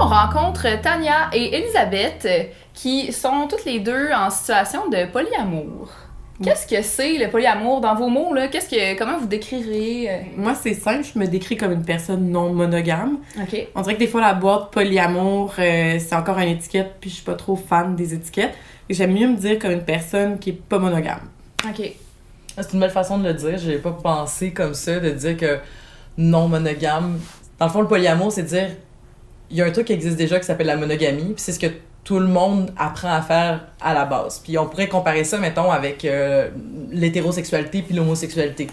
on rencontre Tania et Elisabeth qui sont toutes les deux en situation de polyamour. Qu'est-ce que c'est le polyamour dans vos mots, là? Comment vous décrirez? Moi, c'est simple, je me décris comme une personne non monogame. OK. On dirait que des fois, la boîte polyamour, c'est encore une étiquette, puis je suis pas trop fan des étiquettes. Et j'aime mieux me dire comme une personne qui est pas monogame. OK. C'est une belle façon de le dire. J'ai pas pensé comme ça, de dire que non monogame. Dans le fond, le polyamour, c'est de dire il y a un truc qui existe déjà qui s'appelle la monogamie, puis c'est ce que tout le monde apprend à faire à la base. Puis on pourrait comparer ça, mettons, avec l'hétérosexualité puis l'homosexualité.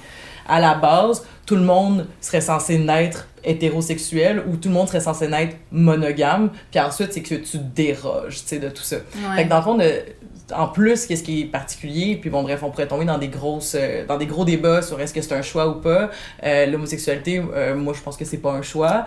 À la base, tout le monde serait censé naître hétérosexuel ou tout le monde serait censé naître monogame, puis ensuite, c'est que tu déroges, tu sais, de tout ça. Ouais. Fait que dans le fond, en plus, qu'est-ce qui est particulier, puis bon, bref, on pourrait tomber dans des gros débats sur est-ce que c'est un choix ou pas. L'homosexualité, moi, je pense que c'est pas un choix.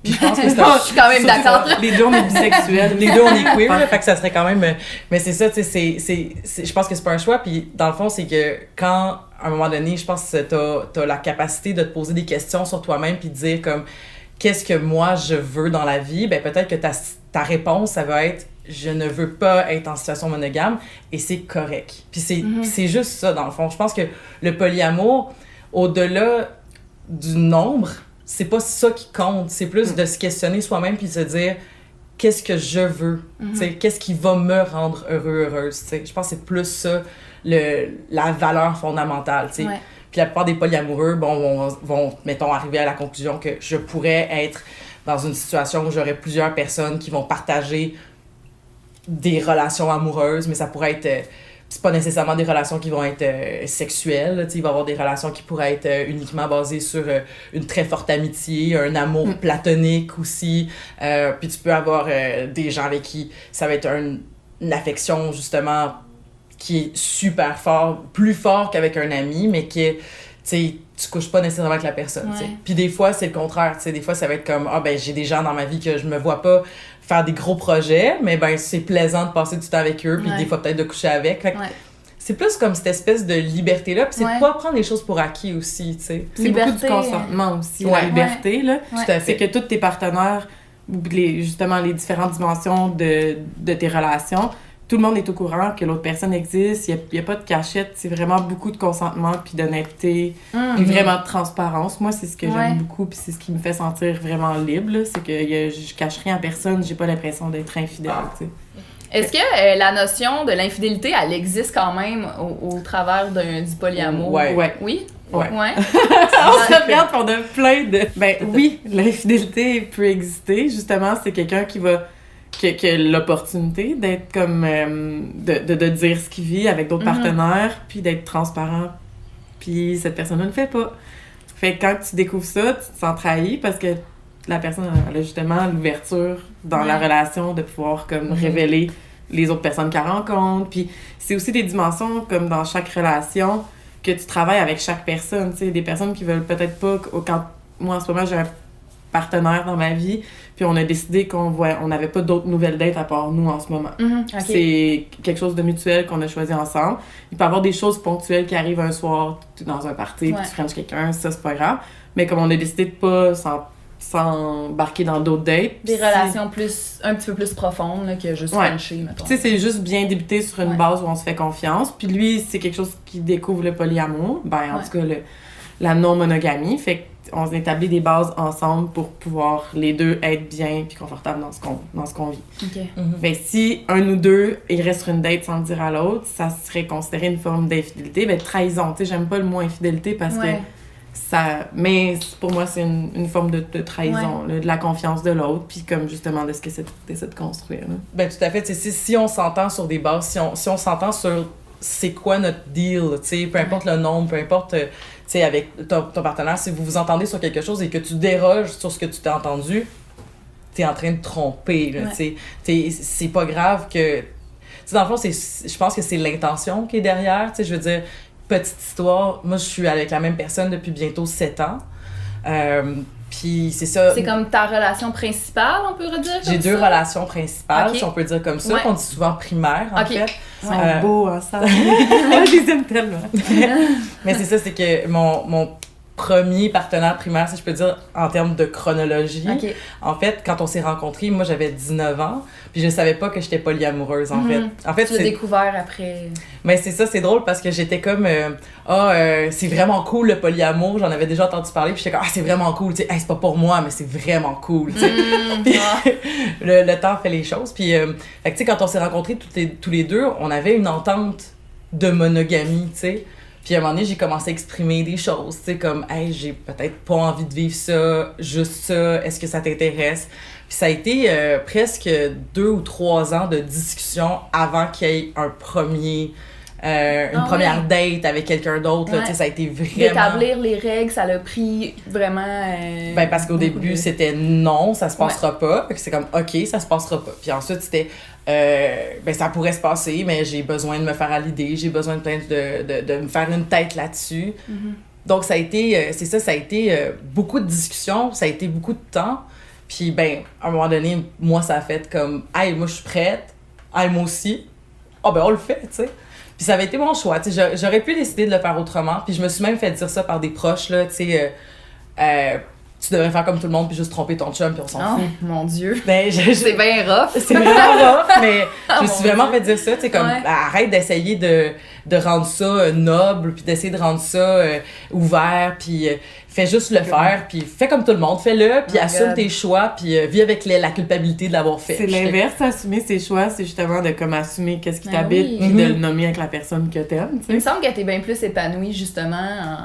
Puis je pense que c'est Je suis quand même d'accord. Les deux, on est bisexuels. Les deux, on est queer, là, fait que ça serait quand même... Mais c'est ça, tu sais, je pense que c'est pas un choix, puis dans le fond, c'est que quand, à un moment donné, je pense que t'as la capacité de te poser des questions sur toi-même, puis de dire comme, qu'est-ce que moi, je veux dans la vie? Ben peut-être que ta réponse, ça va être, je ne veux pas être en situation monogame, et c'est correct. Puis c'est juste ça, dans le fond. Je pense que le polyamour, au-delà du nombre, c'est pas ça qui compte, c'est plus de se questionner soi-même puis de se dire qu'est-ce que je veux, qu'est-ce qui va me rendre heureuse, t'sais. Je pense que c'est plus ça la valeur fondamentale, t'sais. Ouais. Puis la plupart des polyamoureux vont mettons arriver à la conclusion que je pourrais être dans une situation où j'aurais plusieurs personnes qui vont partager des relations amoureuses, mais ça pourrait être c'est pas nécessairement des relations qui vont être sexuelles, tu sais, il va y avoir des relations qui pourraient être uniquement basées sur une très forte amitié, un amour platonique aussi, puis tu peux avoir des gens avec qui ça va être une affection justement qui est super fort, plus fort qu'avec un ami, mais qui est, tu sais, tu couches pas nécessairement avec la personne, tu sais. Puis des fois, c'est le contraire, tu sais, des fois, ça va être comme, j'ai des gens dans ma vie que je me vois pas faire des gros projets, mais ben c'est plaisant de passer du temps avec eux, puis des fois peut-être de coucher avec. Fait que c'est plus comme cette espèce de liberté-là, puis c'est de pas prendre les choses pour acquis aussi, tu sais. C'est beaucoup du consentement aussi, la liberté, là. Tout à fait. C'est que tous tes partenaires, justement les différentes dimensions de tes relations, tout le monde est au courant que l'autre personne existe, il y a pas de cachette, c'est vraiment beaucoup de consentement puis d'honnêteté, puis vraiment de transparence. Moi, c'est ce que j'aime beaucoup, puis c'est ce qui me fait sentir vraiment libre, là, c'est que je cache rien à personne, j'ai pas l'impression d'être infidèle, tu sais. Est-ce que la notion de l'infidélité, elle existe quand même au travers du polyamour? Ouais. Oui? Ouais. Ouais. On se regarde pour de plein de... Ben oui, l'infidélité peut exister. Justement, c'est quelqu'un qui a l'opportunité d'être comme... de dire ce qu'il vit avec d'autres partenaires, puis d'être transparent. Puis cette personne-là ne le fait pas. Fait que quand tu découvres ça, tu te sens trahi parce que la personne elle a justement l'ouverture dans la relation de pouvoir comme révéler les autres personnes qu'elle rencontre. Puis c'est aussi des dimensions comme dans chaque relation que tu travailles avec chaque personne. Tu sais, des personnes qui veulent peut-être pas... Quand moi, en ce moment, j'ai un partenaire dans ma vie, puis on a décidé qu'on n'avait pas d'autres nouvelles dates à part nous en ce moment. Okay. C'est quelque chose de mutuel qu'on a choisi ensemble. Il peut y avoir des choses ponctuelles qui arrivent un soir dans un party, puis tu frenches quelqu'un, ça, c'est pas grave. Mais comme on a décidé de pas s'embarquer dans d'autres dates. Des relations un petit peu plus profondes là, que juste frencher, mettons. Tu sais, c'est juste bien débuter sur une base où on se fait confiance. Puis lui, c'est quelque chose qui découvre le polyamour. Ben, en tout cas, la non-monogamie. Fait qu'on établit des bases ensemble pour pouvoir les deux être bien puis confortables dans ce qu'on vit. Okay. Ben, si un ou deux, il reste sur une date sans le dire à l'autre, ça serait considéré une forme d'infidélité. Ben, trahison. Tu sais, j'aime pas le mot infidélité parce que mais pour moi, c'est une forme de trahison, là, de la confiance de l'autre, puis comme justement de ce que t'essaies de construire. Là. Ben tout à fait. Si on s'entend sur des bases, si on s'entend sur c'est quoi notre deal, peu importe le nombre, peu importe, avec ton partenaire, si vous vous entendez sur quelque chose et que tu déroges sur ce que tu t'es entendu, t'es en train de tromper. Là, c'est pas grave que... dans le fond, je pense que c'est l'intention qui est derrière. Je veux dire... Petite histoire, moi je suis avec la même personne depuis bientôt 7 ans. Puis c'est ça. C'est comme ta relation principale, on peut redire comme J'ai deux relations principales, si on peut dire comme ça, qu'on dit souvent primaires en fait. Ils sont beaux ensemble. Moi je les aime tellement. Mais c'est ça, c'est que mon premier partenaire primaire, si je peux dire, en termes de chronologie. OK. En fait, quand on s'est rencontrés, moi, j'avais 19 ans, puis je savais pas que j'étais polyamoureuse, en fait. En fait, Tu l'as découvert après. Mais c'est ça, c'est drôle parce que j'étais comme c'est vraiment cool le polyamour, j'en avais déjà entendu parler, puis j'étais comme c'est vraiment cool, tu sais, hey, c'est pas pour moi mais c'est vraiment cool, tu sais. Puis le temps fait les choses, puis fait que tu sais quand on s'est rencontrés tous les deux, on avait une entente de monogamie, tu sais. Puis à un moment donné, j'ai commencé à exprimer des choses, tu sais, comme hey, j'ai peut-être pas envie de vivre ça, juste ça, est-ce que ça t'intéresse? Puis ça a été presque 2 ou 3 ans de discussion avant qu'il y ait un une première date avec quelqu'un d'autre. Là, tu sais, ça a été vraiment... D'établir les règles, ça l'a pris vraiment... Ben parce qu'au début, c'était non, ça se passera pas. Fait que c'est comme, OK, ça se passera pas. Puis ensuite, c'était, ben ça pourrait se passer, mais j'ai besoin de me faire à l'idée, j'ai besoin de me faire une tête là-dessus. Donc ça a été, c'est ça, ça a été beaucoup de discussions, ça a été beaucoup de temps. Puis, ben, à un moment donné, moi, ça a fait comme « Hey, moi, je suis prête. Hey, moi aussi. » Ah, ben, on le fait, tu sais. Puis ça avait été mon choix, tu sais. J'aurais pu décider de le faire autrement. Puis je me suis même fait dire ça par des proches, là, tu sais. Tu devrais faire comme tout le monde puis juste tromper ton chum puis on s'en fout. Mon Dieu. Ben, c'est bien rough. C'est vraiment rough, mais je me suis vraiment Dieu. fait dire ça, tu sais, comme arrête d'essayer de rendre ça noble puis d'essayer de rendre ça ouvert puis fais juste le faire puis fais comme tout le monde, fais-le puis assume tes choix puis vis avec la culpabilité de l'avoir fait. C'est l'inverse, assumer ses choix, c'est justement de comme assumer qu'est-ce qui t'habite puis Mhm. de le nommer avec la personne que t'aimes, tu Il me sais. semble que t'es bien plus épanouie, justement,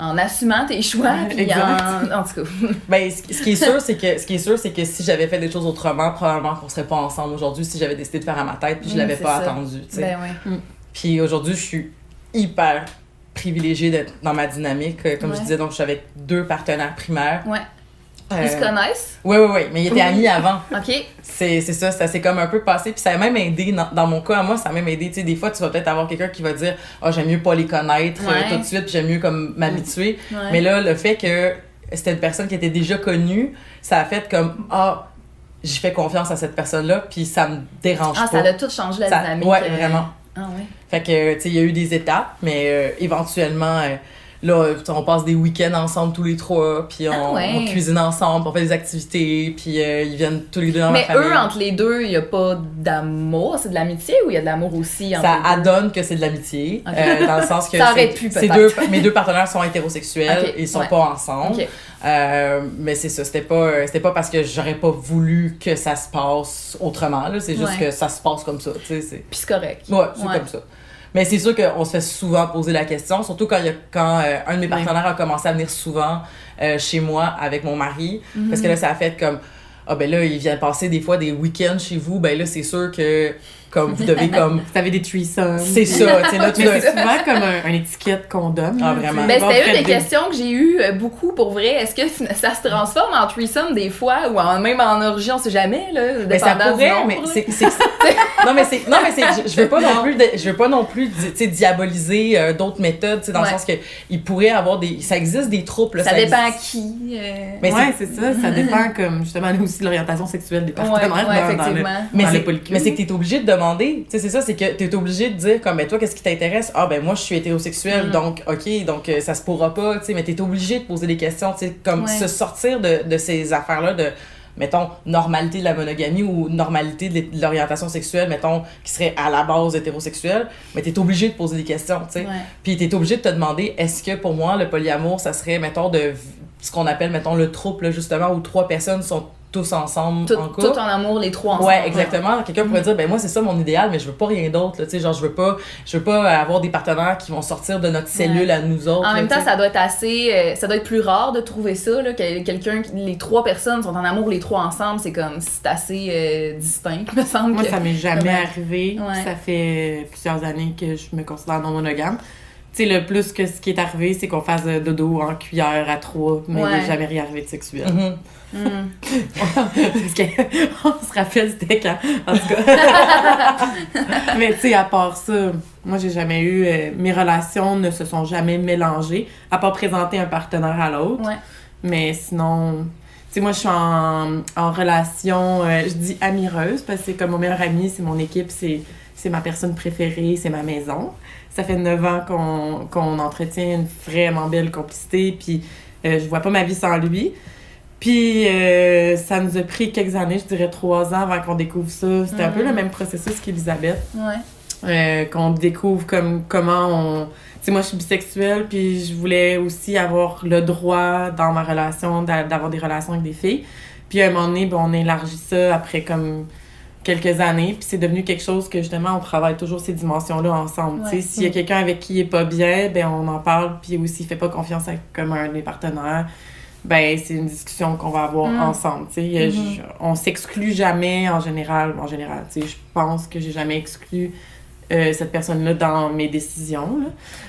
en assumant tes choix, puis Exact. en tout cas... Ben, ce qui est sûr, c'est que si j'avais fait les choses autrement, probablement qu'on serait pas ensemble aujourd'hui si j'avais décidé de faire à ma tête puis je l'avais pas attendu, tu sais. Ben oui. Puis aujourd'hui, je suis hyper privilégiée d'être dans ma dynamique. Comme je disais, donc je suis avec 2 partenaires primaires. Ouais. Ils se connaissent? Oui, mais ils étaient amis avant. OK. C'est ça s'est comme un peu passé. Puis ça a même aidé, dans mon cas, à moi, ça a même aidé. Tu sais, des fois, tu vas peut-être avoir quelqu'un qui va dire « Ah, j'aime mieux pas les connaître tout de suite, puis j'aime mieux comme m'habituer. Ouais. Mais là, le fait que c'était une personne qui était déjà connue, ça a fait comme « Ah, j'y fais confiance à cette personne-là, puis ça me dérange pas. » Ça a tout changé la dynamique. Ouais, vraiment. Ah ouais. Fait que, tu sais, il y a eu des étapes, mais éventuellement, là, on passe des week-ends ensemble tous les 3, puis on cuisine ensemble, on fait des activités, puis ils viennent tous les 2 dans ma famille. Mais eux, entre les deux, il n'y a pas d'amour, c'est de l'amitié ou il y a de l'amour aussi? Ça adonne que c'est de l'amitié, dans le sens que ça aurait pu, peut-être. mes 2 partenaires sont hétérosexuels, ils sont pas ensemble. Okay. Mais c'est ça, c'était pas parce que j'aurais pas voulu que ça se passe autrement, là, c'est juste que ça se passe comme ça, tu sais. Puis c'est correct. Ouais, c'est comme ça. Mais c'est sûr qu'on se fait souvent poser la question, surtout quand un de mes partenaires a commencé à venir souvent chez moi avec mon mari, parce que là, ça a fait comme, ah ben là, il vient passer des fois des week-ends chez vous, ben là, c'est sûr que comme vous devez comme... Vous avez des threesomes. C'est ça, tu sais, là, Mais c'est souvent comme un étiquette qu'on donne. Ah, vraiment. Ben, c'était une des questions que j'ai eues beaucoup, pour vrai. Est-ce que ça se transforme en threesome des fois, ou même en orgie, on sait jamais, là, mais ça pourrait, nombre, mais je veux pas non plus tu sais, diaboliser d'autres méthodes, tu sais, dans le sens que il pourrait avoir ça existe des troupes, là, ça dépend à qui. Mais c'est ça, ça dépend comme justement aussi de l'orientation sexuelle des partenaires mais c'est que t'es obligé de demander, tu sais, c'est ça, c'est que t'es obligé de dire comme, ben toi, qu'est-ce qui t'intéresse? Ah ben moi je suis hétérosexuelle, donc ok, donc ça se pourra pas, tu sais, mais t'es obligé de poser des questions, tu sais, comme se sortir de ces affaires-là de, mettons, normalité de la monogamie ou normalité de l'orientation sexuelle, mettons, qui serait à la base hétérosexuelle, mais t'es obligé de poser des questions, tu sais. Puis t'es obligé de te demander, est-ce que pour moi, le polyamour, ça serait, mettons, de ce qu'on appelle, mettons, le trouble, justement, où 3 personnes sont tous ensemble en couple. Tout en amour, les 3 ensemble. Ouais, exactement. Quelqu'un pourrait dire, ben moi, c'est ça mon idéal, mais je veux pas rien d'autre, tu sais, genre, je veux pas avoir des partenaires qui vont sortir de notre cellule à nous autres. En même temps, ça doit être plus rare de trouver ça, là, que les 3 personnes sont en amour, les 3 ensemble, c'est assez distinct, me semble. Moi, ça m'est jamais arrivé. Ça fait plusieurs années que je me considère non monogame. Tu sais, le plus que ce qui est arrivé, c'est qu'on fasse dodo en cuillère à 3, mais il n'est jamais rien arrivé de sexuel. Parce qu'on se rappelle c'était quand, en tout cas. Mais tu sais, à part ça, moi j'ai jamais eu... mes relations ne se sont jamais mélangées, à part présenter un partenaire à l'autre. Mais sinon... Tu sais, moi je suis en relation, je dis amireuse, parce que c'est comme mon meilleur ami, c'est mon équipe, c'est ma personne préférée, c'est ma maison. Ça fait 9 ans qu'on entretient une vraiment belle complicité, puis Je vois pas ma vie sans lui. Puis ça nous a pris quelques années, je dirais 3 ans avant qu'on découvre ça. C'était un peu le même processus qu'Elisabeth. Ouais. Qu'on découvre comment on... Tu sais, moi, je suis bisexuelle, puis je voulais aussi avoir le droit dans ma relation d'avoir des relations avec des filles. Puis à un moment donné, on élargit ça après comme quelques années, puis c'est devenu quelque chose que justement, on travaille toujours ces dimensions-là ensemble. Tu sais, s'il y a quelqu'un avec qui il est pas bien, ben on en parle, puis aussi il fait pas confiance à comme un de mes partenaires, ben c'est une discussion qu'on va avoir ensemble. Tu sais, on s'exclut jamais en général. Tu sais, je pense que j'ai jamais exclu cette personne-là dans mes décisions. Là.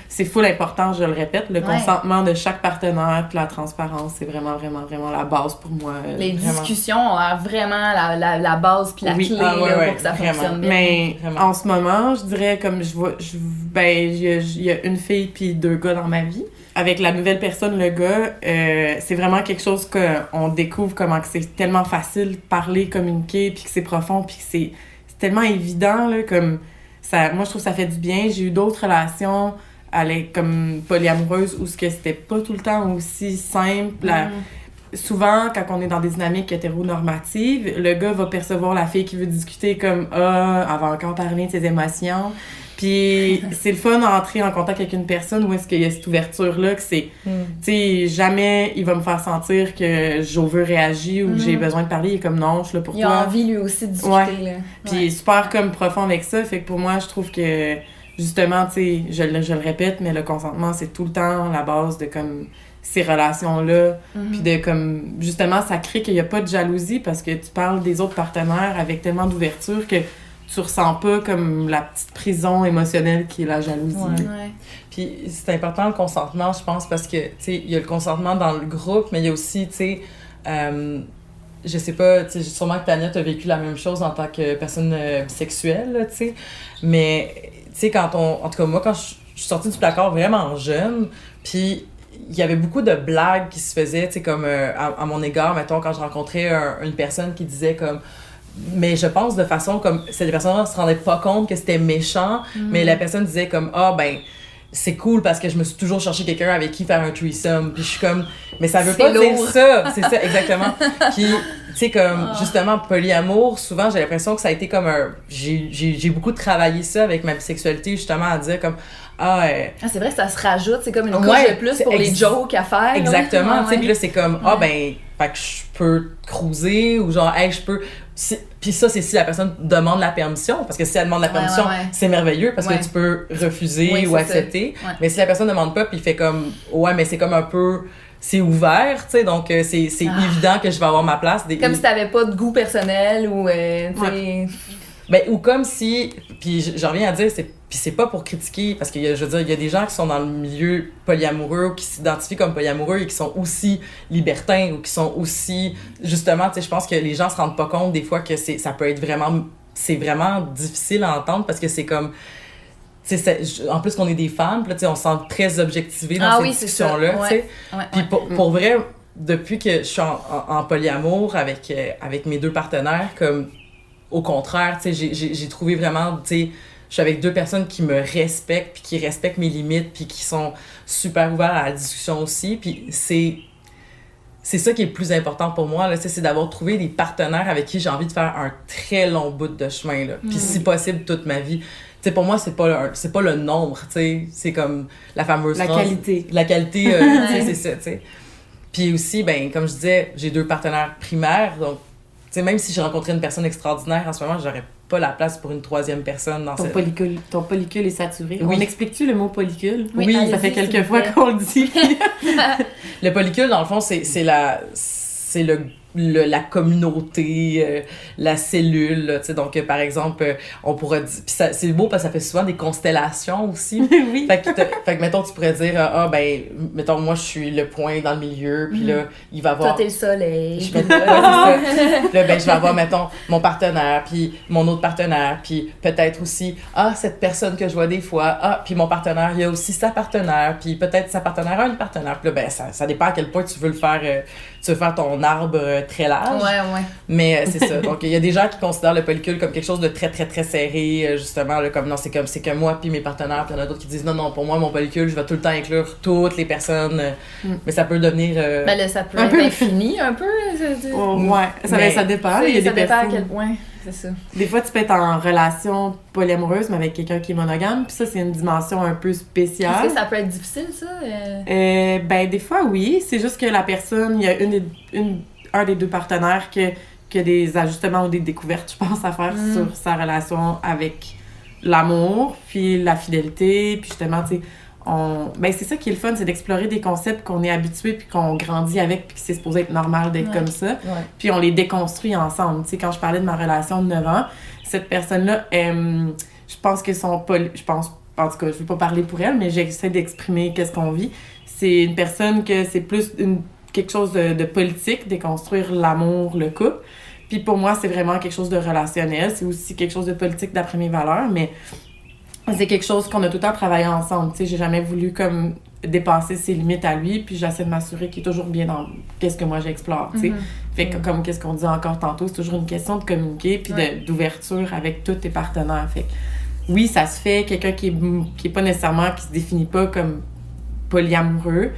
C'est full important, je le répète, le consentement de chaque partenaire puis la transparence, c'est vraiment, vraiment, vraiment la base pour moi. Les discussions ont l'air vraiment la base puis la clé pour que ça fonctionne bien. Mais en ce moment, je dirais comme il y a une fille puis 2 gars dans ma vie. Avec la nouvelle personne, le gars, c'est vraiment quelque chose qu'on découvre comment que c'est tellement facile de parler, communiquer, puis que c'est profond, puis que c'est tellement évident, là, comme... Ça, moi, je trouve que ça fait du bien. J'ai eu d'autres relations comme polyamoureuses où c'était pas tout le temps aussi simple. Souvent, quand on est dans des dynamiques hétéronormatives, le gars va percevoir la fille qui veut discuter comme « Ah, elle va encore parler de ses émotions ». Puis c'est le fun d'entrer en contact avec une personne où est-ce qu'il y a cette ouverture-là, que c'est, tu sais, jamais il va me faire sentir que j'over réagir ou que j'ai besoin de parler. Il est comme non, je suis là pour toi. Il a envie lui aussi de discuter, là. Puis il est super comme profond avec ça, fait que pour moi, je trouve que, justement, tu sais, je le répète, mais le consentement, c'est tout le temps la base de comme ces relations-là. Puis de comme, justement, ça crée qu'il n'y a pas de jalousie parce que tu parles des autres partenaires avec tellement d'ouverture que tu ressens pas comme la petite prison émotionnelle qui est la jalousie. Puis c'est important le consentement, je pense, parce que, tu sais, il y a le consentement dans le groupe, mais il y a aussi, tu sais, je sais pas, tu sais, sûrement que Tania, t'as vécu la même chose en tant que personne bisexuelle, tu sais, mais, tu sais, en tout cas, moi, quand je suis sortie du placard vraiment jeune, puis il y avait beaucoup de blagues qui se faisaient, tu sais, comme à mon égard, mettons, quand je rencontrais une personne qui disait comme... Mais je pense de façon comme... Cette personne-là ne se rendait pas compte que c'était méchant, mais la personne disait comme « Ah, ben, c'est cool parce que je me suis toujours cherché quelqu'un avec qui faire un threesome. » Puis je suis comme... Mais ça veut pas dire ça! C'est ça, exactement. Puis, tu sais, comme, justement, polyamour, souvent, j'ai l'impression que ça a été comme un... J'ai beaucoup travaillé ça avec ma bisexualité, justement, à dire comme... c'est vrai que ça se rajoute, c'est comme une couche de plus pour les jokes à faire. Exactement, tu sais, puis là, c'est comme, fait que je peux cruiser, ou genre, hey, je peux... Puis ça, c'est si la personne demande la permission, parce que si elle demande la permission, c'est merveilleux, parce que tu peux refuser ou accepter. Mais si la personne demande pas, puis il fait comme, mais c'est comme un peu... C'est ouvert, tu sais, donc c'est évident que je vais avoir ma place. Comme si t'avais pas de goût personnel, ou, tu sais... Ben, ou comme si, puis j'en reviens à dire, c'est pas pour critiquer, parce que je veux dire, il y a des gens qui sont dans le milieu polyamoureux, ou qui s'identifient comme polyamoureux et qui sont aussi libertins, ou qui sont aussi, justement, tu sais, je pense que les gens se rendent pas compte des fois que ça peut être vraiment, c'est vraiment difficile à entendre, parce que c'est comme, tu sais, en plus qu'on est des femmes, là, tu sais, on se sent très objectivé dans cette discussion-là, tu sais. Puis pour vrai, depuis que je suis en polyamour avec mes 2 partenaires, comme, au contraire, tu sais, j'ai trouvé vraiment, tu sais, je suis avec 2 personnes qui me respectent, puis qui respectent mes limites, puis qui sont super ouvertes à la discussion aussi, puis c'est ça qui est le plus important pour moi, là, c'est d'avoir trouvé des partenaires avec qui j'ai envie de faire un très long bout de chemin, là, puis si possible, toute ma vie. Tu sais, pour moi, c'est pas le nombre, tu sais, c'est comme la fameuse... qualité. La qualité, tu sais, c'est ça, tu sais. Puis aussi, ben, comme je disais, j'ai 2 partenaires primaires, donc t'sais, même si j'ai rencontré une personne extraordinaire en ce moment, j'aurais pas la place pour une 3e personne dans ton polycule est saturé. Oui. On explique-tu le mot polycule? Oui, ça fait quelques fois qu'on le dit. Le polycule, dans le fond, c'est la communauté, la cellule, tu sais, donc par exemple, on pourrait dire, puis c'est beau parce que ça fait souvent des constellations aussi. Oui. Fait que mettons, tu pourrais dire, mettons, moi je suis le point dans le milieu, puis là, il va avoir... Toi, t'es le soleil. C'est ça. Là, ben, je vais avoir, mettons, mon partenaire, puis mon autre partenaire, puis peut-être aussi, cette personne que je vois des fois, puis mon partenaire, il y a aussi sa partenaire, puis peut-être sa partenaire a une partenaire, puis là, ben, ça dépend à quel point tu veux le faire tu veux faire ton arbre très large. Ouais. Mais c'est ça. Donc, il y a des gens qui considèrent le polycule comme quelque chose de très, très, très serré, justement, là, comme non, c'est que moi puis mes partenaires, puis il y en a d'autres qui disent non, pour moi, mon polycule, je vais tout le temps inclure toutes les personnes. Mais ça peut devenir. Ben là, ça peut un être peu infini, un peu. Ça dépend. Il y a des ça dépend à personnes. quel point. C'est ça. Des fois, tu peux être en relation polyamoureuse, mais avec quelqu'un qui est monogame, puis ça, c'est une dimension un peu spéciale. Est-ce que ça peut être difficile, ça? Ben, des fois, oui. C'est juste que la personne, il y a un des deux partenaires qui a des ajustements ou des découvertes, je pense, à faire sur sa relation avec l'amour, puis la fidélité, puis justement, tu sais, ben c'est ça qui est le fun, c'est d'explorer des concepts qu'on est habitué puis qu'on grandit avec puis que c'est supposé être normal d'être comme ça. Puis on les déconstruit ensemble. Tu sais, quand je parlais de ma relation de 9 ans, cette personne-là, je pense que en tout cas, je veux pas parler pour elle, mais j'essaie d'exprimer qu'est-ce qu'on vit. C'est une personne que c'est plus quelque chose de politique, déconstruire l'amour, le couple. Puis pour moi, c'est vraiment quelque chose de relationnel. C'est aussi quelque chose de politique d'après mes valeurs, mais c'est quelque chose qu'on a tout le temps travaillé ensemble. Tu sais, j'ai jamais voulu comme dépasser ses limites à lui, puis j'essaie de m'assurer qu'il est toujours bien dans qu'est-ce que moi j'explore, tu sais. Fait que comme qu'est-ce qu'on dit encore tantôt, c'est toujours une question de communiquer puis d'ouverture avec tous tes partenaires. Fait que oui, ça se fait, quelqu'un qui est pas nécessairement, qui se définit pas comme polyamoureux.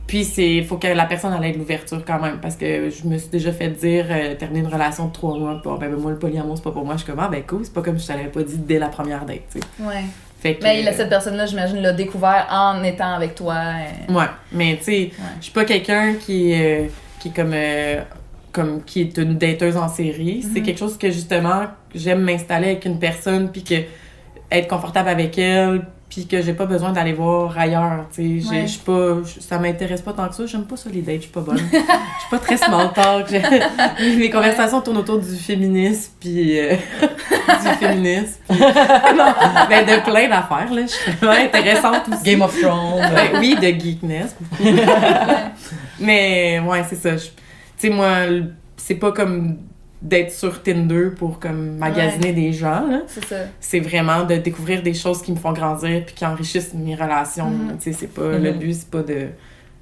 Puis faut que la personne ait de l'ouverture quand même, parce que je me suis déjà fait dire, terminer une relation de 3 mois, ben moi le polyamour c'est pas pour moi, je suis comme ben cool, c'est pas comme je te l'avais pas dit dès la première date, tu sais. Ouais. Fait que, mais cette personne-là, j'imagine, l'a découvert en étant avec toi. Ouais, mais tu sais, je suis pas quelqu'un qui est comme qui est une dateuse en série. C'est quelque chose que justement j'aime m'installer avec une personne, puis que être confortable avec elle, puis que j'ai pas besoin d'aller voir ailleurs, tu sais. Je suis pas... ça m'intéresse pas tant que ça. J'aime pas ça, les dates. Je suis pas bonne. Je suis pas très small talk. Mes conversations tournent autour du féminisme, puis... du féminisme. Pis... non, ben de plein d'affaires, là. Je suis vraiment intéressante aussi. Game of Thrones. Ben, oui, de geekness. Mais, ouais, c'est ça. Tu sais, moi, c'est pas comme... d'être sur Tinder pour comme magasiner des gens, là. C'est ça. C'est vraiment de découvrir des choses qui me font grandir puis qui enrichissent mes relations. Tu sais, c'est pas... Le but, c'est pas de...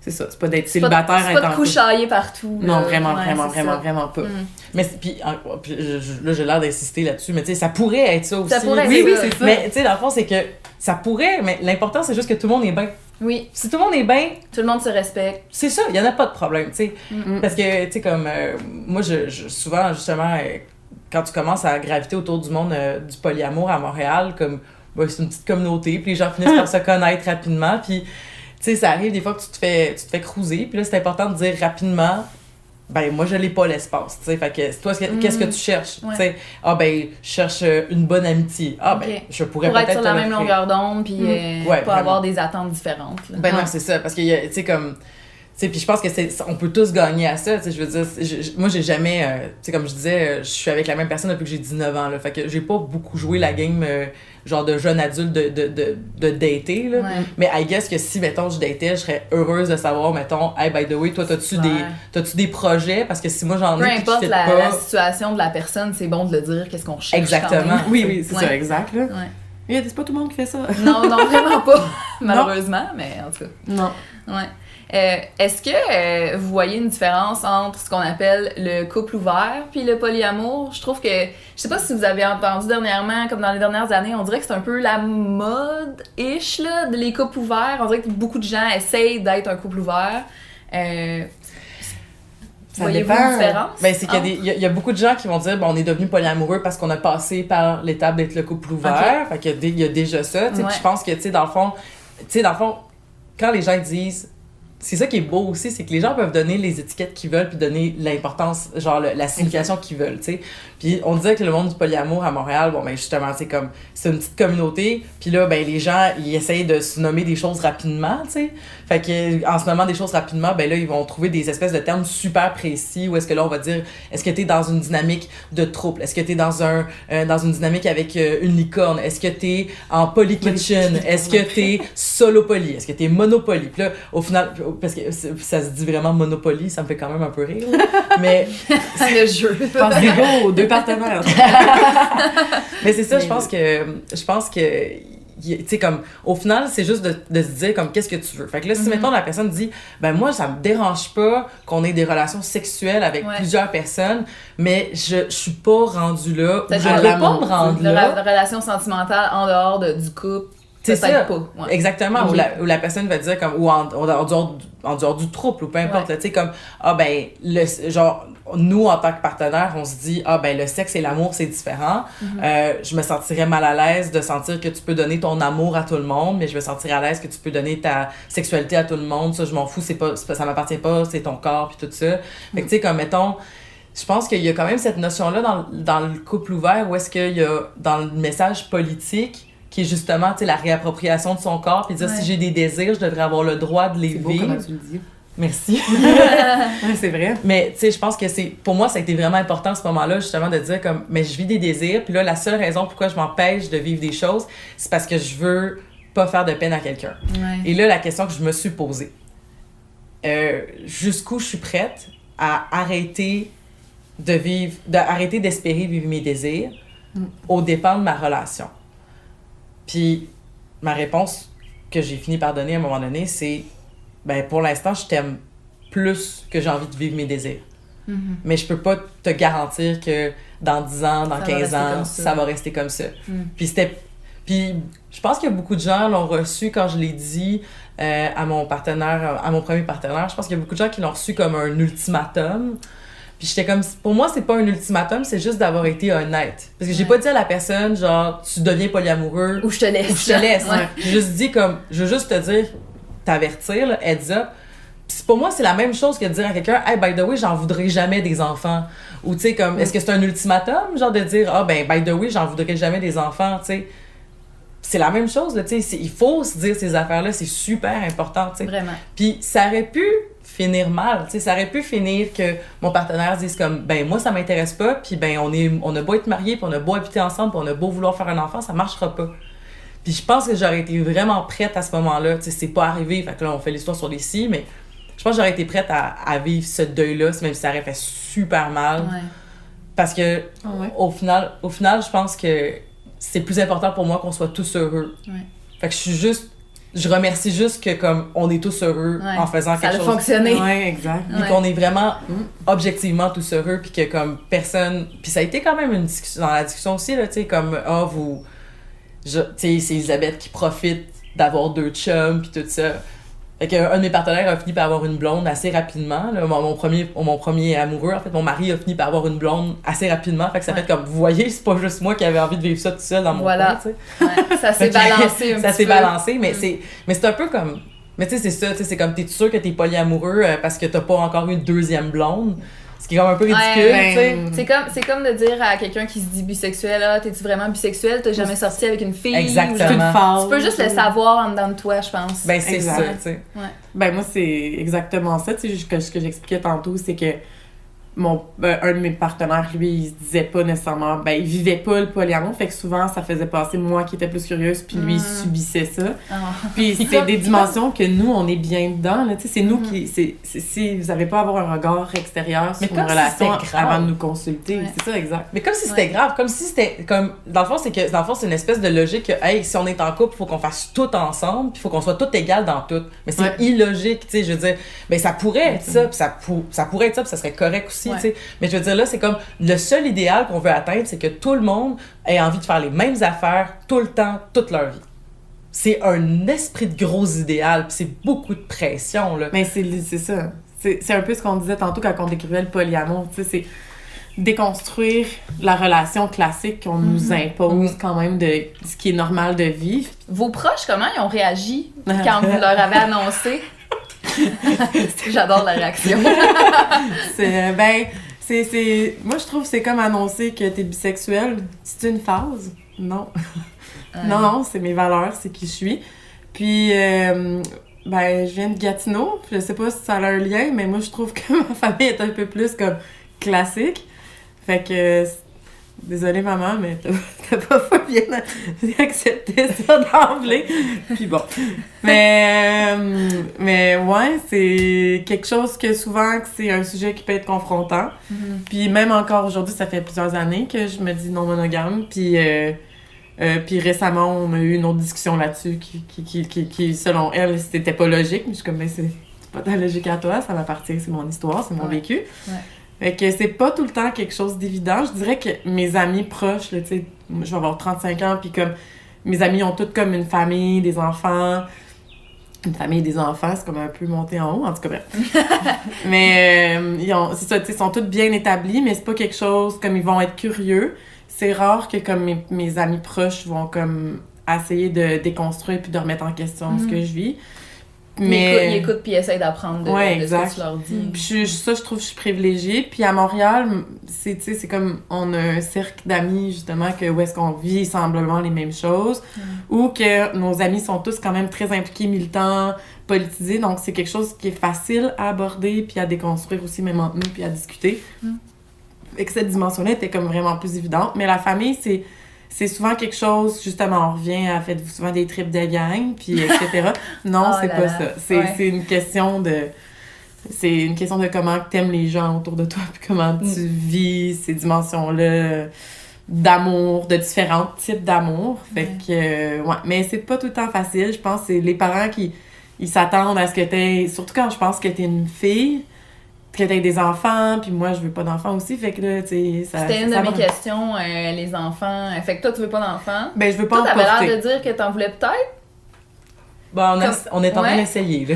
C'est ça, c'est pas d'être célibataire intense. C'est pas de couchailler partout. Non, vraiment pas. Mais puis là, j'ai l'air d'insister là-dessus, mais tu sais, ça pourrait être ça aussi. Ça pourrait oui, c'est ça. Mais tu sais, dans le fond, c'est que ça pourrait, mais l'important, c'est juste que tout le monde est bien. Oui. Si tout le monde est bien... Tout le monde se respecte. C'est ça, il y en a pas de problème, tu sais. Parce que, tu sais, comme... moi, souvent, justement, quand tu commences à graviter autour du monde du polyamour à Montréal, comme... c'est une petite communauté, puis les gens finissent par se connaître rapidement, puis... Tu sais, ça arrive des fois que tu te fais cruiser, puis là, c'est important de dire rapidement, ben, moi, je l'ai pas l'espace, tu sais. Fait que, toi, qu'est-ce que tu cherches? Tu sais, je cherche une bonne amitié. Je pourrais peut-être être sur la même longueur d'onde, puis pas avoir des attentes différentes. Là. Ben non, c'est ça, parce que, tu sais, comme... Tu sais, puis je pense que on peut tous gagner à ça, tu sais, je veux dire, moi, j'ai jamais... tu sais, comme je disais, je suis avec la même personne depuis que j'ai 19 ans, là. Fait que j'ai pas beaucoup joué la game... genre de jeune adulte de dater, là. Ouais. Mais I guess que si, mettons, je datais, je serais heureuse de savoir, mettons, hey, by the way, toi, t'as-tu des projets? Parce que si moi, j'en ai, peu importe la situation de la personne, c'est bon de le dire, qu'est-ce qu'on cherche. Exactement. Oui, c'est ça, exact, là. Ouais. C'est pas tout le monde qui fait ça. Non, vraiment pas, malheureusement, mais en tout cas. Non. Ouais. Est-ce que vous voyez une différence entre ce qu'on appelle le couple ouvert puis le polyamour? Je trouve que, je sais pas si vous avez entendu dernièrement, comme dans les dernières années, on dirait que c'est un peu la mode-ish, là, les couples ouverts. On dirait que beaucoup de gens essayent d'être un couple ouvert. Voyez-vous une différence? Ben, c'est qu'il y a beaucoup de gens qui vont dire, on est devenu polyamoureux parce qu'on a passé par l'étape d'être le couple ouvert. Fait qu'il y a déjà ça. Puis je pense que, tu sais, dans le fond, quand les gens disent... C'est ça qui est beau aussi, c'est que les gens peuvent donner les étiquettes qu'ils veulent puis donner l'importance, genre la signification qu'ils veulent, tu sais. Puis on disait que le monde du polyamour à Montréal, bon ben justement, c'est comme, c'est une petite communauté, puis là, ben les gens, ils essayent de se nommer des choses rapidement, tu sais. Fait que en se nommant des choses rapidement, ben là, ils vont trouver des espèces de termes super précis où est-ce que là, on va dire, est-ce que t'es dans une dynamique de trouble? Est-ce que t'es dans une dynamique avec une licorne? Est-ce que t'es en poly-kitchen? Est-ce que t'es solo-poly? Est-ce que t'es monopoly? Puis là, au final... Parce que ça se dit vraiment Monopoly, ça me fait quand même un peu rire. Mais c'est le jeu. Pensez-vous aux 2 partenaires. Mais c'est ça, je pense que tu sais, comme, au final, c'est juste de se dire, comme, qu'est-ce que tu veux. Fait que là, si, mettons, la personne dit, ben, moi, ça me dérange pas qu'on ait des relations sexuelles avec plusieurs personnes, mais je suis pas rendue là, ou je veux pas me rendre là. La relation sentimentale en dehors du couple. C'est ça. Pas. Ouais. Exactement. Où la personne va dire comme, ou en dehors du trouble, ou peu importe, tu sais, comme, ah ben, genre, nous, en tant que partenaire, on se dit, ah ben, le sexe et l'amour, c'est différent. Je me sentirais mal à l'aise de sentir que tu peux donner ton amour à tout le monde, mais je me sentirais à l'aise que tu peux donner ta sexualité à tout le monde. Ça, je m'en fous, ça m'appartient pas, c'est ton corps, puis tout ça. Fait que, tu sais, comme, mettons, je pense qu'il y a quand même cette notion-là dans le couple ouvert, où est-ce qu'il y a, dans le message politique, qui est justement, tu sais, la réappropriation de son corps, puis dire, si j'ai des désirs, je devrais avoir le droit de les vivre. C'est beau comment tu le dis. Merci. C'est vrai. Mais, tu sais, je pense que pour moi, ça a été vraiment important à ce moment-là, justement, de dire comme, mais je vis des désirs, puis là, la seule raison pourquoi je m'empêche de vivre des choses, c'est parce que je veux pas faire de peine à quelqu'un. Et là, la question que je me suis posée, jusqu'où je suis prête à arrêter d'arrêter d'espérer vivre mes désirs au dépend de ma relation. Puis ma réponse que j'ai fini par donner à un moment donné, c'est ben pour l'instant, je t'aime plus que j'ai envie de vivre mes désirs. Mais je peux pas te garantir que dans 10 ans, dans 15 ans, ça va rester comme ça. Puis je pense que beaucoup de gens l'ont reçu quand je l'ai dit à mon premier partenaire. Je pense qu'il y a beaucoup de gens qui l'ont reçu comme un ultimatum. Puis j'étais comme, pour moi, c'est pas un ultimatum, c'est juste d'avoir été honnête. Parce que j'ai pas dit à la personne, genre, tu deviens polyamoureux. Ou je te laisse. Ou je te laisse. J'ai juste dit, comme, je veux juste te dire, t'avertir, là, heads up. Puis pour moi, c'est la même chose que de dire à quelqu'un, hey, by the way, j'en voudrais jamais des enfants. Ou, tu sais, comme, est-ce que c'est un ultimatum, genre, de dire, ah, ben, by the way, j'en voudrais jamais des enfants, tu sais. C'est la même chose, là, tu sais. Il faut se dire ces affaires-là, c'est super important, tu sais. Vraiment. Puis ça aurait pu finir mal, tu sais, ça aurait pu finir que mon partenaire dise comme, ben moi ça m'intéresse pas, puis ben on a beau être mariés, puis on a beau habiter ensemble, puis on a beau vouloir faire un enfant, ça marchera pas. Puis je pense que j'aurais été vraiment prête à ce moment-là, tu sais, c'est pas arrivé, fait que là on fait l'histoire sur les si, mais je pense que j'aurais été prête à vivre ce deuil-là, même si ça aurait fait super mal, parce que au final, je pense que c'est plus important pour moi qu'on soit tous heureux. Fait que je remercie juste que comme on est tous heureux en faisant quelque chose. Ça a fonctionné. Ouais, exact. Puis qu'on est vraiment objectivement tous heureux, puis que comme personne... Puis ça a été quand même une discussion, dans la discussion aussi, là, tu sais, comme, tu sais, c'est Elisabeth qui profite d'avoir 2 chums, puis tout ça. Fait qu'un de mes partenaires a fini par avoir une blonde assez rapidement. Là. Mon premier amoureux, en fait, mon mari a fini par avoir une blonde assez rapidement. Fait que ça fait comme, vous voyez, c'est pas juste moi qui avais envie de vivre ça tout seul dans mon coin, tu sais. Ça s'est balancé un petit peu. Ça s'est balancé, mais c'est un peu comme... Mais tu sais, c'est ça, tu sais, c'est comme, t'es sûr que t'es polyamoureux parce que t'as pas encore eu une 2e blonde. Ce qui est comme un peu ridicule, tu sais. C'est comme de dire à quelqu'un qui se dit bisexuel, ah, t'es-tu vraiment bisexuel? T'as jamais sorti avec une fille? Exactement. Tu peux juste le savoir en dedans de toi, je pense. Ben, c'est ça, tu sais. Ben, moi, c'est exactement ça, tu sais, ce que j'expliquais tantôt, c'est que un de mes partenaires, lui, il se disait pas nécessairement, il vivait pas le polyamour, fait que souvent, ça faisait passer moi qui étais plus curieuse, puis lui, il subissait ça. Puis c'est des dimensions que nous, on est bien dedans, là, tu sais, c'est nous qui... Si vous avez pas à avoir un regard extérieur sur une relation avant de nous consulter, c'est ça, exact. Mais comme si c'était grave, comme si c'était... comme dans le fond, c'est une espèce de logique que, hey, si on est en couple, il faut qu'on fasse tout ensemble, puis il faut qu'on soit tout égal dans tout. Mais c'est illogique, tu sais, je veux dire, ça pourrait être ça, puis ça pourrait être ça, puis ça serait correct aussi. Mais je veux dire, là, c'est comme le seul idéal qu'on veut atteindre, c'est que tout le monde ait envie de faire les mêmes affaires tout le temps, toute leur vie. C'est un esprit de gros idéal, puis c'est beaucoup de pression, là. Mais c'est ça. C'est un peu ce qu'on disait tantôt quand on décrivait le polyamour, tu sais, c'est déconstruire la relation classique qu'on nous impose quand même de ce qui est normal de vivre. Vos proches, comment ils ont réagi quand vous leur avez annoncé? J'adore la réaction. Moi, je trouve que c'est comme annoncer que t'es bisexuel. C'est une phase? Non. Non, c'est mes valeurs, c'est qui je suis. Puis, je viens de Gatineau. Je sais pas si ça a un lien, mais moi, je trouve que ma famille est un peu plus comme classique. Fait que... Désolée, maman, mais t'as pas bien accepté ça d'emblée. Puis bon. Mais ouais, c'est quelque chose que souvent, c'est un sujet qui peut être confrontant. Puis même encore aujourd'hui, ça fait plusieurs années que je me dis non monogame. Puis Puis récemment, on a eu une autre discussion là-dessus qui selon elle, c'était pas logique. Mais je suis comme, mais c'est pas ta logique à toi, ça m'appartient, c'est mon histoire, c'est mon vécu. Ouais. Fait que c'est pas tout le temps quelque chose d'évident. Je dirais que mes amis proches, là, tu sais, je vais avoir 35 ans, puis comme mes amis ont toutes comme une famille, des enfants. Une famille et des enfants, c'est comme un peu monté en haut, en tout cas, bref. Mais c'est ça, tu sais, ils sont tous bien établis, mais c'est pas quelque chose comme ils vont être curieux. C'est rare que comme mes amis proches vont comme essayer de déconstruire puis de remettre en question ce que je vis. Mais ils écoutent puis ils essayent d'apprendre de ce que tu leur dis. Puis je trouve que je suis privilégiée. Puis à Montréal, c'est comme on a un cercle d'amis justement où est-ce qu'on vit semblablement les mêmes choses, ou que nos amis sont tous quand même très impliqués, militants, politisés. Donc c'est quelque chose qui est facile à aborder puis à déconstruire aussi, même entre nous, puis à discuter. Et que cette dimension-là était comme vraiment plus évidente. Mais la famille, c'est souvent quelque chose, justement, on revient à faites-vous souvent des trips de gang, puis etc. Non, c'est pas ça. C'est une question de... C'est une question de comment t'aimes les gens autour de toi, puis comment tu vis ces dimensions-là d'amour, de différents types d'amour. Fait que, ouais. Mais c'est pas tout le temps facile. Je pense que c'est les parents qui ils s'attendent à ce que t'aies... Surtout quand je pense que t'es une fille, que t'aies des enfants, puis moi, je veux pas d'enfants aussi, fait que là, tu sais, ça... C'était une de mes questions, les enfants. Fait que toi, tu veux pas d'enfants? Ben, je veux pas en porter. Toi, t'avais l'air de dire que t'en voulais peut-être? Ben, on est en train d'essayer, là.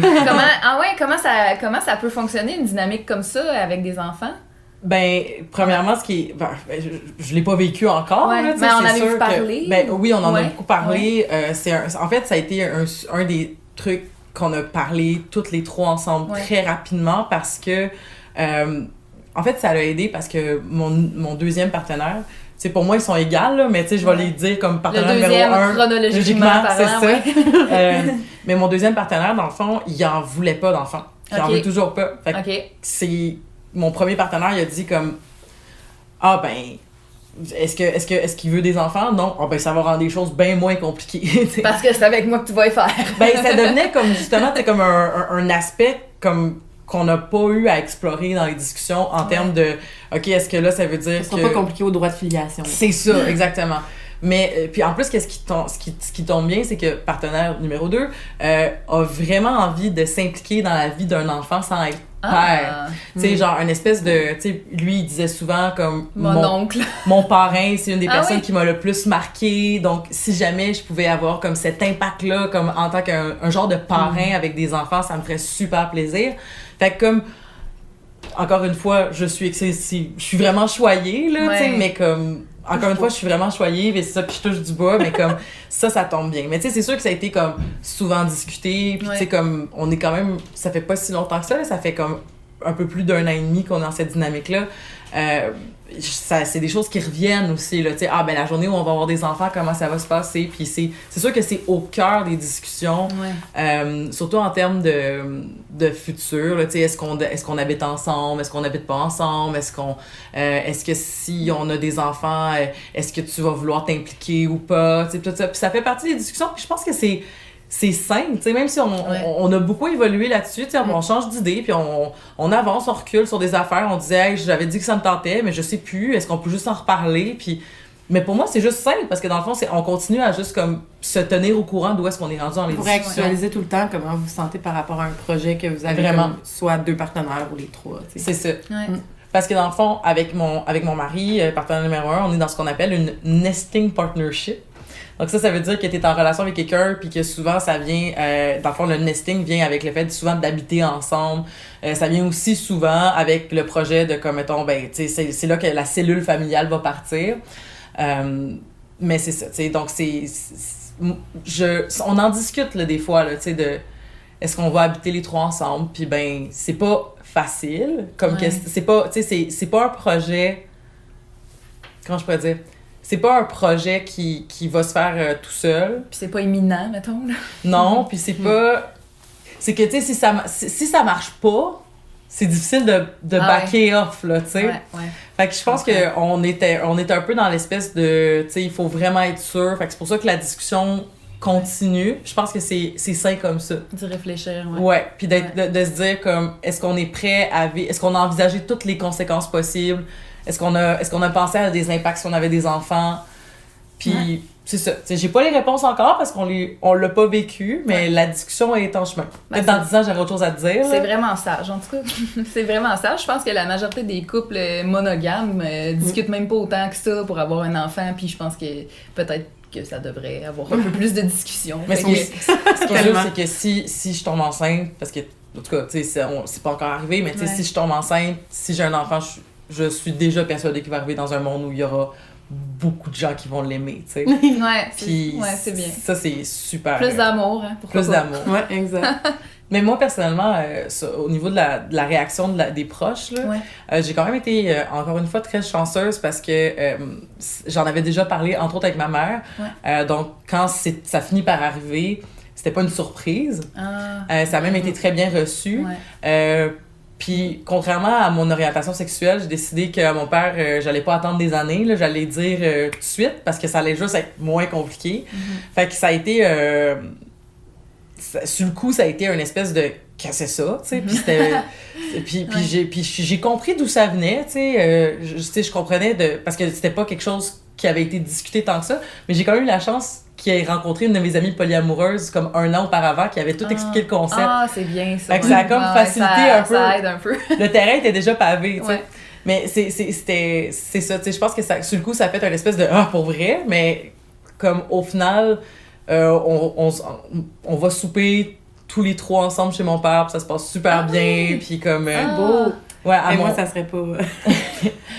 Comment ça peut fonctionner, une dynamique comme ça, avec des enfants? Ben, premièrement, ce qui est... Ben, je l'ai pas vécu encore, là, mais on avait parlé. Ben, oui, on en a beaucoup parlé. En fait, ça a été un des trucs qu'on a parlé toutes les trois ensemble très rapidement parce que, en fait, ça l'a aidé parce que mon deuxième partenaire, tu sais, pour moi, ils sont égales, là, mais tu sais, je vais les dire comme partenaire numéro 1. Chronologiquement c'est ça. Mais mon deuxième partenaire, dans le fond, il en voulait pas d'enfant. Il en veut toujours pas. Fait que c'est... Mon premier partenaire, il a dit comme, ah ben... Est-ce qu'il veut des enfants? Non. Ah ben ça va rendre les choses bien moins compliquées. Parce que c'est avec moi que tu vas y faire. Ben ça devenait comme justement comme un aspect comme qu'on n'a pas eu à explorer dans les discussions en termes de OK, est-ce que là ça veut dire que... Ce sera pas compliqué au droit de filiation. C'est ça, exactement. Mais puis en plus, ce qui tombe bien, c'est que partenaire numéro 2 a vraiment envie de s'impliquer dans la vie d'un enfant sans être père. Tu sais, genre, une espèce de... Tu sais, lui, il disait souvent comme... Mon oncle. Mon parrain, c'est une des personnes qui m'a le plus marqué. Donc, si jamais je pouvais avoir comme cet impact-là, comme en tant qu'un genre de parrain avec des enfants, ça me ferait super plaisir. Fait que comme... Encore une fois, je suis vraiment choyée, là, tu sais, mais comme... Encore une fois, je suis vraiment choyée, mais c'est ça, puis je touche du bois, mais comme ça tombe bien. Mais tu sais, c'est sûr que ça a été comme souvent discuté, puis tu sais, comme on est quand même, ça fait pas si longtemps que ça fait comme un peu plus d'1 an et demi qu'on est dans cette dynamique-là. C'est des choses qui reviennent aussi, là, tu sais, ben la journée où on va avoir des enfants, comment ça va se passer, puis c'est sûr que c'est au cœur des discussions, surtout en termes de futur, là, tu sais, est-ce qu'on habite ensemble, est-ce qu'on n'habite pas ensemble, est-ce que si on a des enfants, est-ce que tu vas vouloir t'impliquer ou pas, tu sais, tout ça, puis ça fait partie des discussions, puis je pense que c'est sain, tu sais, même si on a beaucoup évolué là-dessus, tu sais, on change d'idée, puis on avance, on recule sur des affaires, on disait, hey, j'avais dit que ça me tentait, mais je sais plus, est-ce qu'on peut juste en reparler, puis... Mais pour moi, c'est juste simple, parce que dans le fond, on continue à juste comme se tenir au courant d'où est-ce qu'on est rendu dans les discussions. Pour actualiser tout le temps comment vous vous sentez par rapport à un projet que vous avez vraiment soit 2 partenaires ou les 3, tu sais. C'est ça. Parce que dans le fond, avec mon mari, partenaire numéro 1, on est dans ce qu'on appelle une nesting partnership. Donc ça veut dire que tu es en relation avec quelqu'un puis que souvent ça vient, dans le fond le nesting vient avec le fait souvent d'habiter ensemble. Ça vient aussi souvent avec le projet de comme mettons, ben tu sais c'est là que la cellule familiale va partir. Mais c'est ça, tu sais, donc on en discute là, des fois là, tu sais, de est-ce qu'on va habiter les 3 ensemble, puis ben c'est pas facile, comme que c'est pas, tu sais, c'est pas un projet, comment je pourrais dire, c'est pas un projet qui va se faire tout seul. Puis c'est pas imminent, mettons, là. Non, puis c'est pas... C'est que, tu sais, si ça marche pas, c'est difficile de backer off, là, tu sais. Fait que je pense qu'on était un peu dans l'espèce de... Tu sais, il faut vraiment être sûr. Fait que c'est pour ça que la discussion continue. Je pense que c'est sain comme ça. D'y réfléchir, Ouais, puis de se dire comme, est-ce qu'on est prêt à... Est-ce qu'on a envisagé toutes les conséquences possibles? Est-ce qu'on a pensé à des impacts si on avait des enfants? Puis c'est ça. T'sais, j'ai pas les réponses encore parce on l'a pas vécu, mais la discussion est en chemin. Peut-être dans 10 ans, j'aurai autre chose à te dire. C'est vraiment sage, en tout cas. C'est vraiment sage. Je pense que la majorité des couples monogames discutent même pas autant que ça pour avoir un enfant, puis je pense que peut-être que ça devrait avoir un peu plus de discussion. Mais ce qui est sûr, c'est que si je tombe enceinte, parce que, en tout cas, tu sais, c'est pas encore arrivé, mais tu sais, si je tombe enceinte, si j'ai un enfant, je suis déjà persuadée qu'il va arriver dans un monde où il y aura beaucoup de gens qui vont l'aimer, tu sais. Puis, c'est bien. Ça, c'est super. Plus d'amour, hein, plus d'amour. Ouais, exact. Mais moi, personnellement, au niveau de la réaction des proches, là, j'ai quand même été, encore une fois, très chanceuse parce que j'en avais déjà parlé, entre autres, avec ma mère. Donc, quand ça finit par arriver, c'était pas une surprise. Ça a même été très bien reçu. Puis, contrairement à mon orientation sexuelle, j'ai décidé qu'à mon père, j'allais pas attendre des années, là, j'allais dire tout de suite parce que ça allait juste être moins compliqué. Fait que ça a été... sur le coup, ça a été une espèce de « qu'est-ce que c'est ça? » Puis c'était... puis j'ai compris d'où ça venait, tu sais, je comprenais parce que c'était pas quelque chose qui avait été discuté tant que ça, mais j'ai quand même eu la chance qu'il ait rencontré une de mes amies polyamoureuses comme 1 an auparavant qui avait tout expliqué le concept. C'est bien ça. Fait que ça a comme facilité un peu. Ça aide un peu. Le terrain était déjà pavé, tu sais. Mais c'est ça, tu sais, je pense que sur le coup, ça a fait une espèce de « ah, pour vrai », mais comme au final, on va souper tous les 3 ensemble chez mon père, puis ça se passe super bien, puis comme... beau! Ouais, mais moi, ça serait pas...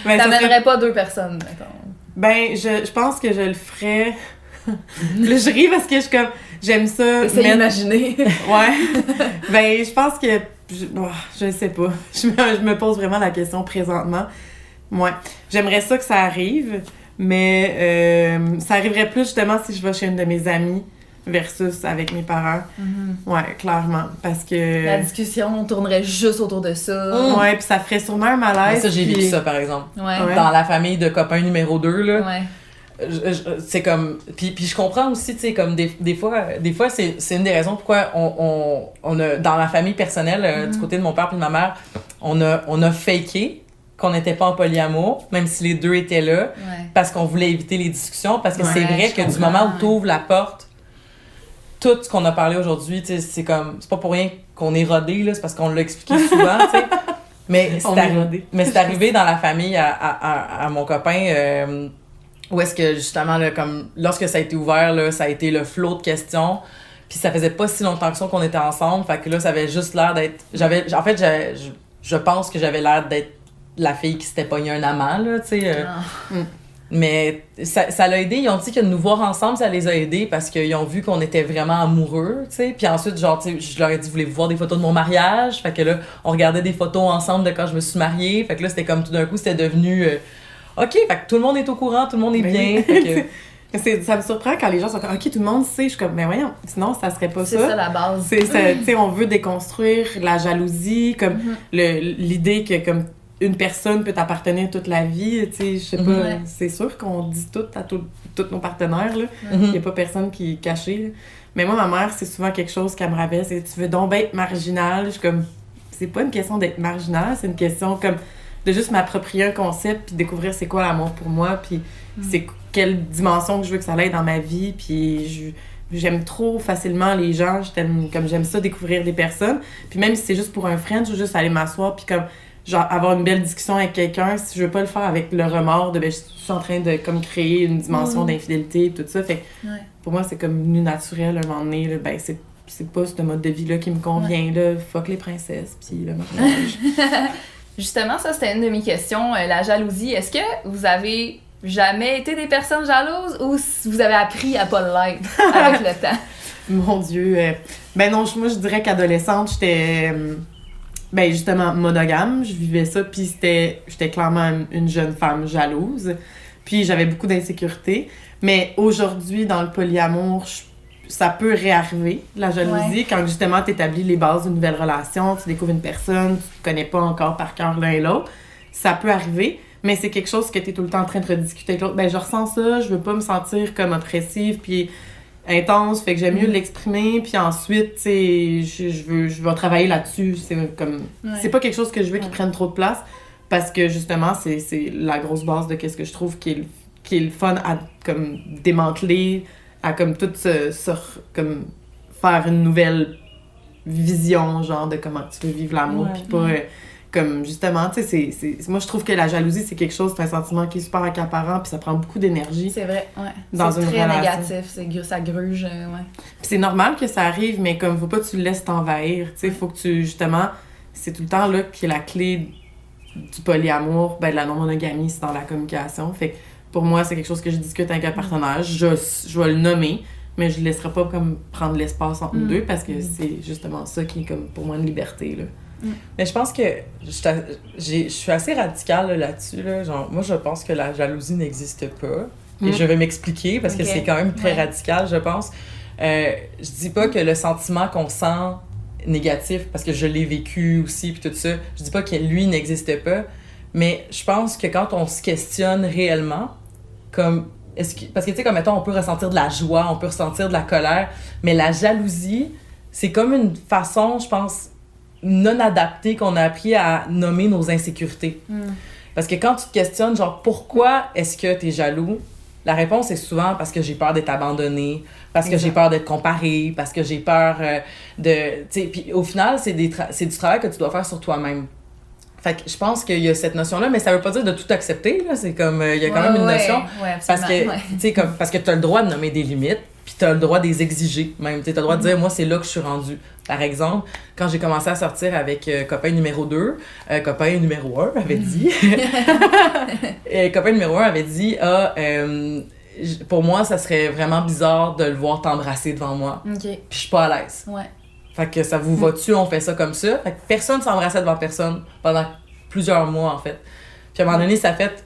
T'amènerais pas 2 personnes, mettons. Ben, je pense que je le ferais... Là, je ris parce que j'aime ça. Essaye d'imaginer. Ouais. Ben, je pense que... Je sais pas. Je me pose vraiment la question présentement. Ouais. J'aimerais ça que ça arrive, mais ça arriverait plus justement si je vais chez une de mes amies versus avec mes parents. Ouais, clairement. Parce que... La discussion tournerait juste autour de ça. Ouais, puis ça ferait sûrement un malaise. Ça, j'ai vécu ça, par exemple. Ouais. Dans la famille de copain numéro 2, là. Ouais. C'est comme puis je comprends aussi, tu sais, comme des fois c'est une des raisons pourquoi on a dans ma famille personnelle du côté de mon père et de ma mère on a faké qu'on n'était pas en polyamour même si les deux étaient là parce qu'on voulait éviter les discussions parce que c'est vrai que du moment où tu ouvres la porte tout ce qu'on a parlé aujourd'hui, tu sais, c'est pas pour rien qu'on est rodé là, c'est parce qu'on l'a expliqué souvent, tu sais. Mais c'est arrivé dans la famille à mon copain où est-ce que, justement, là, comme lorsque ça a été ouvert, là, ça a été le flot de questions. Puis ça faisait pas si longtemps que ça qu'on était ensemble. Fait que là, ça avait juste l'air d'être... En fait, je pense que j'avais l'air d'être la fille qui s'était pognée un amant, là, tu sais. Mais ça l'a aidé. Ils ont dit que de nous voir ensemble, ça les a aidés parce qu'ils ont vu qu'on était vraiment amoureux, tu sais. Puis ensuite, genre, tu sais, je leur ai dit, voulez-vous voir des photos de mon mariage? Fait que là, on regardait des photos ensemble de quand je me suis mariée. Fait que là, c'était comme tout d'un coup, c'était devenu... OK, fait que tout le monde est au courant, tout le monde est bien. Fait que... ça me surprend quand les gens sont comme « OK, tout le monde sait. » Je suis comme « Mais voyons, sinon, ça serait pas ça. » C'est ça, la base. Tu sais, on veut déconstruire la jalousie, comme l'idée que comme une personne peut t'appartenir toute la vie. Tu sais, je sais pas, c'est sûr qu'on dit tout à tous nos partenaires, là. Il y a pas personne qui est caché, là. Mais moi, ma mère, c'est souvent quelque chose qu'elle me rappelle, c'est « Tu veux donc être marginal? » Je suis comme « C'est pas une question d'être marginal, c'est une question comme... » de juste m'approprier un concept puis découvrir c'est quoi l'amour pour moi puis c'est quelle dimension que je veux que ça aille dans ma vie puis j'aime trop facilement les gens, j'aime ça découvrir des personnes puis même si c'est juste pour un friend, je veux juste aller m'asseoir puis comme genre avoir une belle discussion avec quelqu'un, si je veux pas le faire avec le remords de je suis en train de comme créer une dimension d'infidélité et tout ça, fait pour moi c'est comme venu naturel un moment donné là, ben c'est pas ce mode de vie là qui me convient là, fuck les princesses puis le mariage. Justement, ça, c'était une de mes questions, la jalousie. Est-ce que vous avez jamais été des personnes jalouses ou vous avez appris à pas l'être avec le temps? Mon Dieu. Ben non, moi, je dirais qu'adolescente, j'étais ben justement monogame. Je vivais ça, puis j'étais clairement une jeune femme jalouse. Puis j'avais beaucoup d'insécurité. Mais aujourd'hui, dans le polyamour, ça peut réarriver, la jalousie, quand justement tu établis les bases d'une nouvelle relation, tu découvres une personne, tu te connais pas encore par cœur l'un et l'autre. Ça peut arriver, mais c'est quelque chose que tu es tout le temps en train de rediscuter avec l'autre. Ben, je ressens ça, je veux pas me sentir comme oppressive puis intense, fait que j'aime mieux l'exprimer, puis ensuite, tu sais, je vais travailler là-dessus. C'est comme... C'est pas quelque chose que je veux qui prenne trop de place, parce que justement, c'est la grosse base de qu'est-ce que je trouve qui est qui est le fun à comme démanteler, à comme tout comme faire une nouvelle vision, genre, de comment tu veux vivre l'amour, puis pas... comme, justement, tu sais, moi, je trouve que la jalousie, c'est quelque chose, c'est un sentiment qui est super accaparant, puis ça prend beaucoup d'énergie. C'est vrai, ouais. Dans c'est une très relation. négatif, ça gruge, ouais. Puis c'est normal que ça arrive, mais comme, faut pas que tu le laisses t'envahir, tu sais, faut que tu, justement, c'est tout le temps là qui est la clé du polyamour, ben, de la non-monogamie, c'est dans la communication. Fait que, pour moi, c'est quelque chose que je discute avec un partenaire, je vais le nommer, mais je ne laisserai pas comme prendre l'espace entre nous deux, parce que c'est justement ça qui est comme pour moi une liberté, là. Mais je pense que je suis assez radicale là-dessus. Là. Genre, moi, je pense que la jalousie n'existe pas. Et je vais m'expliquer parce que c'est quand même très radical, je pense. Je dis pas que le sentiment qu'on sent négatif, parce que je l'ai vécu aussi, puis tout ça, je dis pas que lui n'existe pas. Mais je pense que quand on se questionne réellement, comme... parce que, tu sais, comme, mettons, on peut ressentir de la joie, on peut ressentir de la colère, mais la jalousie, c'est comme une façon, je pense, non adaptée qu'on a appris à nommer nos insécurités. Parce que quand tu te questionnes, genre, pourquoi est-ce que t'es jaloux? La réponse est souvent parce que j'ai peur d'être abandonnée, parce que j'ai peur d'être comparée, parce que j'ai peur de... Tu sais, puis au final, c'est du travail que tu dois faire sur toi-même. Fait que je pense qu'il y a cette notion-là, mais ça veut pas dire de tout accepter, là. C'est comme, il y a quand même une notion. Parce que, tu sais, comme, parce que t'as le droit de nommer des limites, puis t'as le droit de les exiger, même. Tu sais, t'as le droit de dire, moi, c'est là que je suis rendue. Par exemple, quand j'ai commencé à sortir avec copain numéro 2, copain numéro 1 avait dit... copain numéro 1 avait dit, pour moi, ça serait vraiment bizarre de le voir t'embrasser devant moi. Puis je suis pas à l'aise. Fait que ça vous va-tu, on fait ça comme ça. Fait que personne s'embrassait devant personne pendant plusieurs mois, en fait. Puis à un moment donné, ça fait...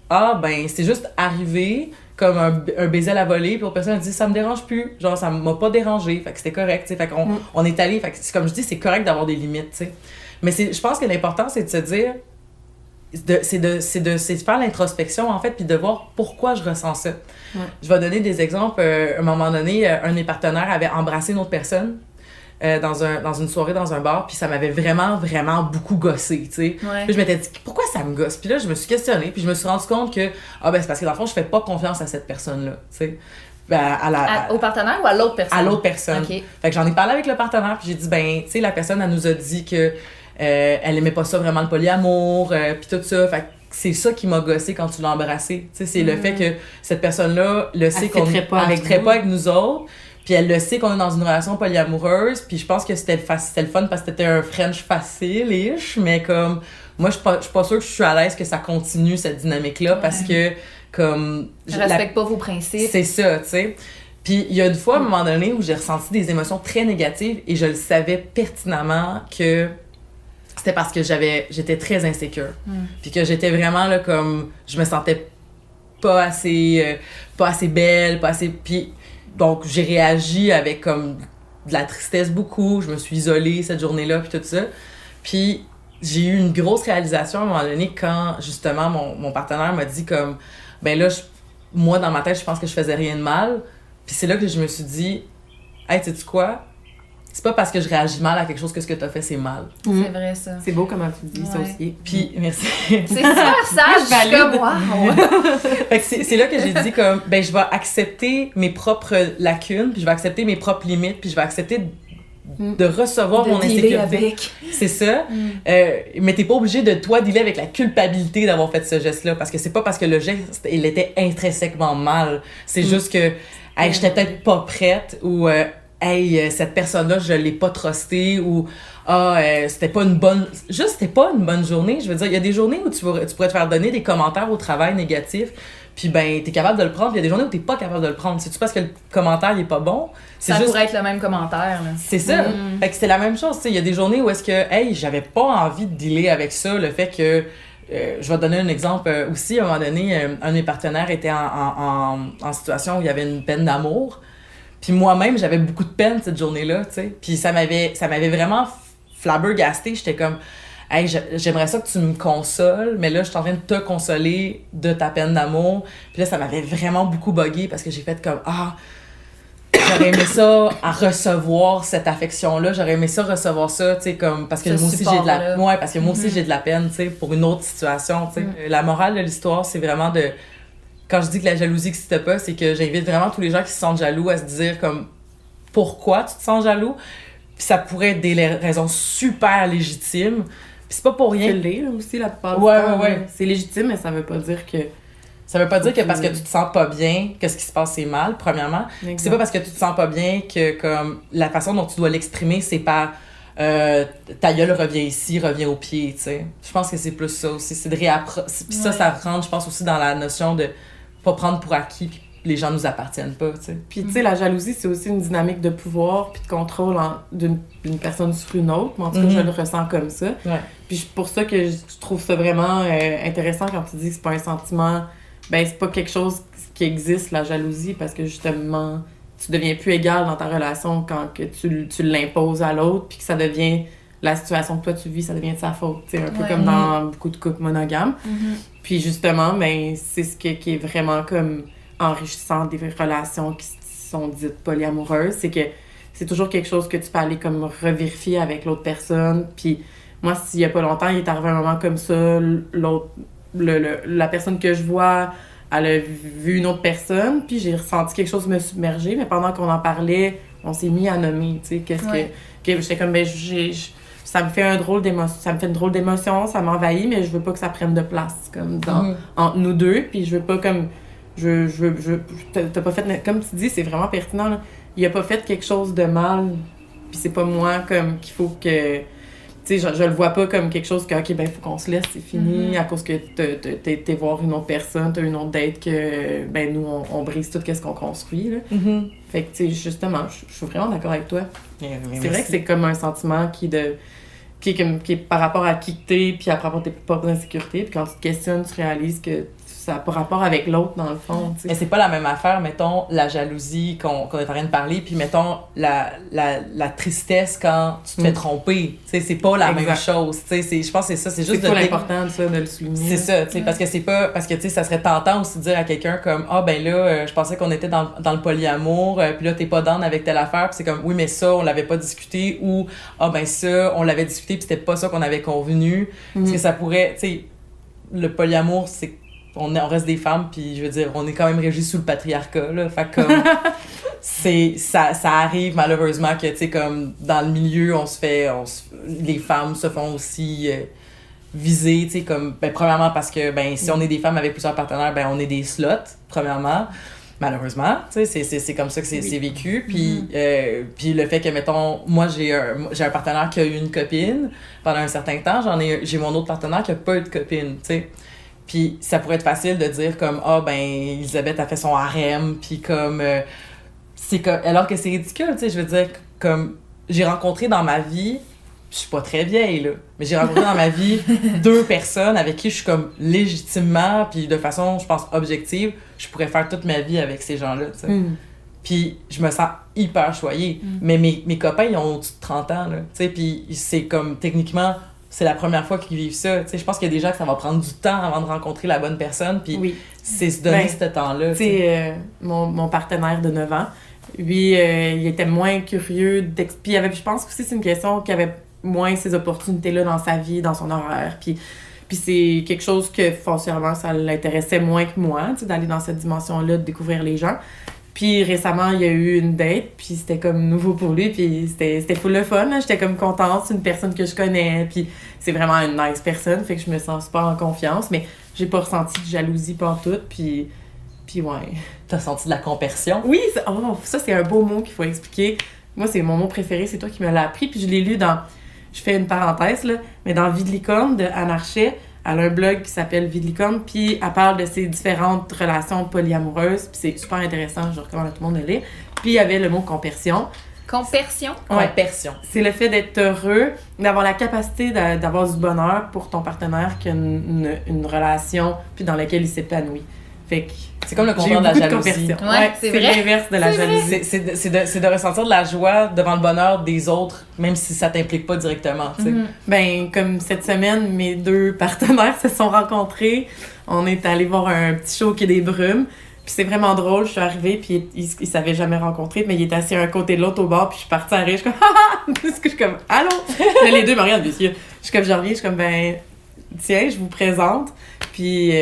ben, c'est juste arrivé comme un baiser à la volée, puis l'autre personne a dit « ça me dérange plus ». Genre, ça m'a pas dérangé, fait que c'était correct, tu sais. Fait qu'on on est allé, fait que comme je dis, c'est correct d'avoir des limites, tu sais. Mais je pense que l'important, c'est de se dire... c'est de faire l'introspection, en fait, puis de voir pourquoi je ressens ça. Je vais donner des exemples. À un moment donné, un de mes partenaires avait embrassé une autre personne dans une soirée dans un bar, puis ça m'avait vraiment, vraiment beaucoup gossé, tu sais. Puis je m'étais dit, pourquoi ça me gosse? Puis là, je me suis questionnée, puis je me suis rendu compte que, ben c'est parce que dans le fond, je fais pas confiance à cette personne-là, tu sais. Ben, au partenaire ou à l'autre personne? À l'autre personne. Okay. Fait que j'en ai parlé avec le partenaire, puis j'ai dit, ben, tu sais, la personne, elle nous a dit que elle aimait pas ça vraiment le polyamour, puis tout ça. Fait que c'est ça qui m'a gossé quand tu l'as embrassé. Tu sais, c'est le fait que cette personne-là le sait qu'on ne fitterait pas avec nous autres. Puis elle le sait qu'on est dans une relation polyamoureuse, puis je pense que c'était le fun parce que c'était un French facile-ish, mais comme, moi, je suis pas sûre que je suis à l'aise que ça continue, cette dynamique-là, parce que, comme... Je respecte pas vos principes. C'est ça, tu sais. Puis il y a une fois, à un moment donné, où j'ai ressenti des émotions très négatives, et je le savais pertinemment que c'était parce que j'étais très insécure. Puis que j'étais vraiment, là, comme, je me sentais pas assez belle, pas assez... Puis... Donc, j'ai réagi avec comme de la tristesse beaucoup. Je me suis isolée cette journée-là, puis tout ça. Puis, j'ai eu une grosse réalisation à un moment donné quand, justement, mon partenaire m'a dit comme... Ben là, moi, dans ma tête, je pense que je faisais rien de mal. Puis c'est là que je me suis dit... Hey, sais-tu quoi? C'est pas parce que je réagis mal à quelque chose que ce que t'as fait, c'est mal. C'est vrai, ça. C'est beau comment tu dis ça aussi. Puis, merci. C'est super sage, je suis comme, wow! Fait que c'est là que j'ai dit comme, ben, je vais accepter mes propres lacunes, puis je vais accepter mes propres limites, puis je vais accepter de recevoir mon insécurité. Avec. C'est ça. Mais t'es pas obligé de, toi, dealer avec la culpabilité d'avoir fait ce geste-là, parce que c'est pas parce que le geste, il était intrinsèquement mal. C'est juste que, hey, j'étais peut-être pas prête, ou... hey, cette personne-là, je l'ai pas trustée, ou c'était pas une bonne... Juste, c'était pas une bonne journée. Je veux dire, il y a des journées où tu pourrais te faire donner des commentaires au travail négatifs, puis ben, t'es capable de le prendre, puis il y a des journées où t'es pas capable de le prendre. C'est-tu parce que le commentaire, il est pas bon? Ça pourrait être le même commentaire, là. C'est ça. Fait que c'est la même chose, tu sais. Il y a des journées où est-ce que, hey, j'avais pas envie de dealer avec ça, le fait que... je vais te donner un exemple aussi. À un moment donné, un de mes partenaires était en situation où il y avait une peine d'amour. Puis moi-même, j'avais beaucoup de peine cette journée-là, tu sais. Puis ça m'avait vraiment flabbergasté. J'étais comme, hey, j'aimerais ça que tu me consoles, mais là, je suis en train de te consoler de ta peine d'amour. Puis là, ça m'avait vraiment beaucoup buggé parce que j'ai fait comme, j'aurais aimé ça à recevoir cette affection-là. J'aurais aimé ça recevoir ça, tu sais, comme, parce que moi aussi, j'ai de la... Ouais, parce que moi aussi, j'ai de la peine, tu sais, pour une autre situation, tu sais. La morale de l'histoire, c'est vraiment quand je dis que la jalousie n'existe pas, c'est que j'invite vraiment tous les gens qui se sentent jaloux à se dire comme pourquoi tu te sens jaloux. Puis ça pourrait être des raisons super légitimes. Puis c'est pas pour rien. C'est l'est, là, aussi, la plupart du temps. Ouais. C'est légitime, mais ça veut pas dire que... Ça veut pas dire que parce que tu te sens pas bien, que ce qui se passe c'est mal, premièrement. Puis c'est pas parce que tu te sens pas bien que comme la façon dont tu dois l'exprimer, c'est par ta gueule revient ici, revient au pied, tu sais. Je pense que c'est plus ça aussi. C'est de Puis ça rentre, je pense, aussi dans la notion de pas prendre pour acquis que les gens nous appartiennent pas, tu sais. Puis, tu sais, la jalousie, c'est aussi une dynamique de pouvoir puis de contrôle d'une personne sur une autre. Mais en tout cas, je le ressens comme ça. Ouais. Puis c'est pour ça que je trouve ça vraiment intéressant quand tu dis que c'est pas un sentiment... Ben, c'est pas quelque chose qui existe, la jalousie, parce que justement, tu deviens plus égal dans ta relation quand que tu l'imposes à l'autre, puis que ça devient la situation que toi tu vis, ça devient de sa faute. Tu sais, un peu comme dans beaucoup de couples monogames. Puis justement, ben, c'est ce qui est vraiment comme enrichissant des relations qui sont dites polyamoureuses, c'est que c'est toujours quelque chose que tu peux aller comme revérifier avec l'autre personne. Puis moi, s'il y a pas longtemps, il est arrivé un moment comme ça, la personne que je vois, elle a vu une autre personne, puis j'ai ressenti quelque chose me submerger, mais pendant qu'on en parlait, on s'est mis à nommer, tu sais, qu'est-ce que j'étais comme, ben, ça me fait une drôle d'émotion, ça m'envahit, mais je veux pas que ça prenne de place, comme entre nous deux, puis je veux pas comme, t'as pas fait, comme tu dis, c'est vraiment pertinent, là. Il a pas fait quelque chose de mal, puis c'est pas moi, comme, qu'il faut que... Tu sais, je le vois pas comme quelque chose que, OK, ben, faut qu'on se laisse, c'est fini, à cause que t'as été voir une autre personne, t'as une autre date que, ben, nous, on brise tout ce qu'on construit, là. Fait que, tu sais, justement, je suis vraiment d'accord avec toi. C'est vrai que c'est comme un sentiment qui est par rapport à qui t'es, puis à propos de tes propres insécurités, puis quand tu te questionnes, tu réalises que ça n'a pas rapport avec l'autre, dans le fond, tu sais. Mais c'est pas la même affaire, mettons, la jalousie qu'on est en train de parler, puis mettons, la tristesse quand tu te fais tromper. Tu sais, c'est pas la même chose. Tu sais, je pense que c'est ça, c'est juste... C'est pas l'important, ça, de le souligner. C'est ça, tu sais, parce que c'est pas... Parce que, tu sais, ça serait tentant aussi de dire à quelqu'un comme « Ah, ben là, je pensais qu'on était dans le polyamour, puis là, t'es pas down avec telle affaire. » Puis c'est comme « Oui, mais ça, on l'avait pas discuté. » Ou « Ah, ben ça, on l'avait discuté, puis c'était pas ça qu'on avait convenu. » Parce que ça pourrait... Tu sais, le polyamour, c'est... On reste des femmes, puis je veux dire, on est quand même régis sous le patriarcat, là. Fait que comme, ça arrive malheureusement que, tu sais, comme, dans le milieu, les femmes se font aussi viser, tu sais, comme, ben, premièrement parce que, ben, si on est des femmes avec plusieurs partenaires, ben, on est des slots, premièrement. Malheureusement, tu sais, c'est comme ça que c'est vécu. Puis, puis le fait que, mettons, moi, j'ai un partenaire qui a eu une copine pendant un certain temps, j'ai mon autre partenaire qui a pas eu de copine, tu sais. Puis ça pourrait être facile de dire comme « Ah, ben, Elisabeth a fait son harem, puis comme... c'est comme... » Alors que c'est ridicule, tu sais, je veux dire, comme... J'ai rencontré dans ma vie... Je suis pas très vieille, là, mais j'ai rencontré dans ma vie 2 personnes avec qui je suis comme légitimement, puis de façon, je pense, objective, je pourrais faire toute ma vie avec ces gens-là, tu sais. Puis je me sens hyper choyée. Mais mes copains, ils ont au-dessus de 30 ans, là, tu sais, puis c'est comme, techniquement... C'est la première fois qu'ils vivent ça. Tu sais, je pense qu'il y a des gens que ça va prendre du temps avant de rencontrer la bonne personne, puis c'est se donner ce temps-là. Tu sais, mon partenaire de 9 ans, lui, il était moins curieux d'expliquer. Je pense aussi que c'est une question qu'il avait moins ces opportunités-là dans sa vie, dans son horaire. Puis c'est quelque chose que, foncièrement, ça l'intéressait moins que moi, tu sais, d'aller dans cette dimension-là, de découvrir les gens. Puis récemment, il y a eu une date, puis c'était comme nouveau pour lui, puis c'était full le fun, là. J'étais comme contente, c'est une personne que je connais, puis c'est vraiment une nice personne, fait que je me sens super en confiance, mais j'ai pas ressenti de jalousie pantoute, puis ouais. T'as senti de la compersion? Oui, ça c'est un beau mot qu'il faut expliquer. Moi, c'est mon mot préféré, c'est toi qui me l'as appris, puis je l'ai lu je fais une parenthèse, là, mais dans Vie de licorne de Anne Archet. Elle a un blog qui s'appelle Vie de licorne, puis elle parle de ses différentes relations polyamoureuses, puis c'est super intéressant, je recommande à tout le monde de lire. Puis il y avait le mot compersion. Compersion? Ouais. Compersion. C'est le fait d'être heureux, d'avoir la capacité d'avoir du bonheur pour ton partenaire qui a une relation, puis dans laquelle il s'épanouit. Fait que c'est comme le contraire de la jalousie. Ouais, c'est l'inverse de la jalousie. C'est de ressentir de la joie devant le bonheur des autres, même si ça t'implique pas directement, tu sais. Ben, comme cette semaine, mes 2 partenaires se sont rencontrés. On est allé voir un petit show qui est des brumes. Puis c'est vraiment drôle, je suis arrivée, puis ils s'avaient jamais rencontrés, mais ils étaient assis un côté de l'autre au bar, puis je suis partie à rire, je suis comme « Ha ha! » Puis je suis comme « Allô? » Là, les 2 me regardent, monsieur. Je suis comme, ben, tiens, je vous présente. Puis,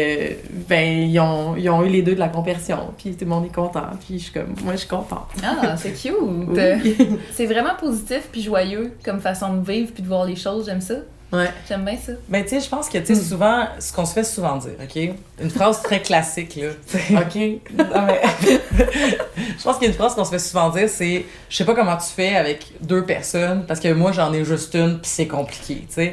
ben, ils ont eu les deux de la conversion. Puis, tout le monde est content. Puis, moi, je suis contente. Ah, c'est cute! Oui. C'est vraiment positif puis joyeux comme façon de vivre puis de voir les choses. J'aime ça. Ouais. J'aime bien ça. Ben, tu sais, je pense que, tu sais, souvent, ce qu'on se fait souvent dire, OK? Une phrase très classique, là. OK. Non, mais... je pense qu'il y a une phrase qu'on se fait souvent dire, c'est « Je sais pas comment tu fais avec 2 personnes, parce que moi, j'en ai juste une, puis c'est compliqué, tu sais. »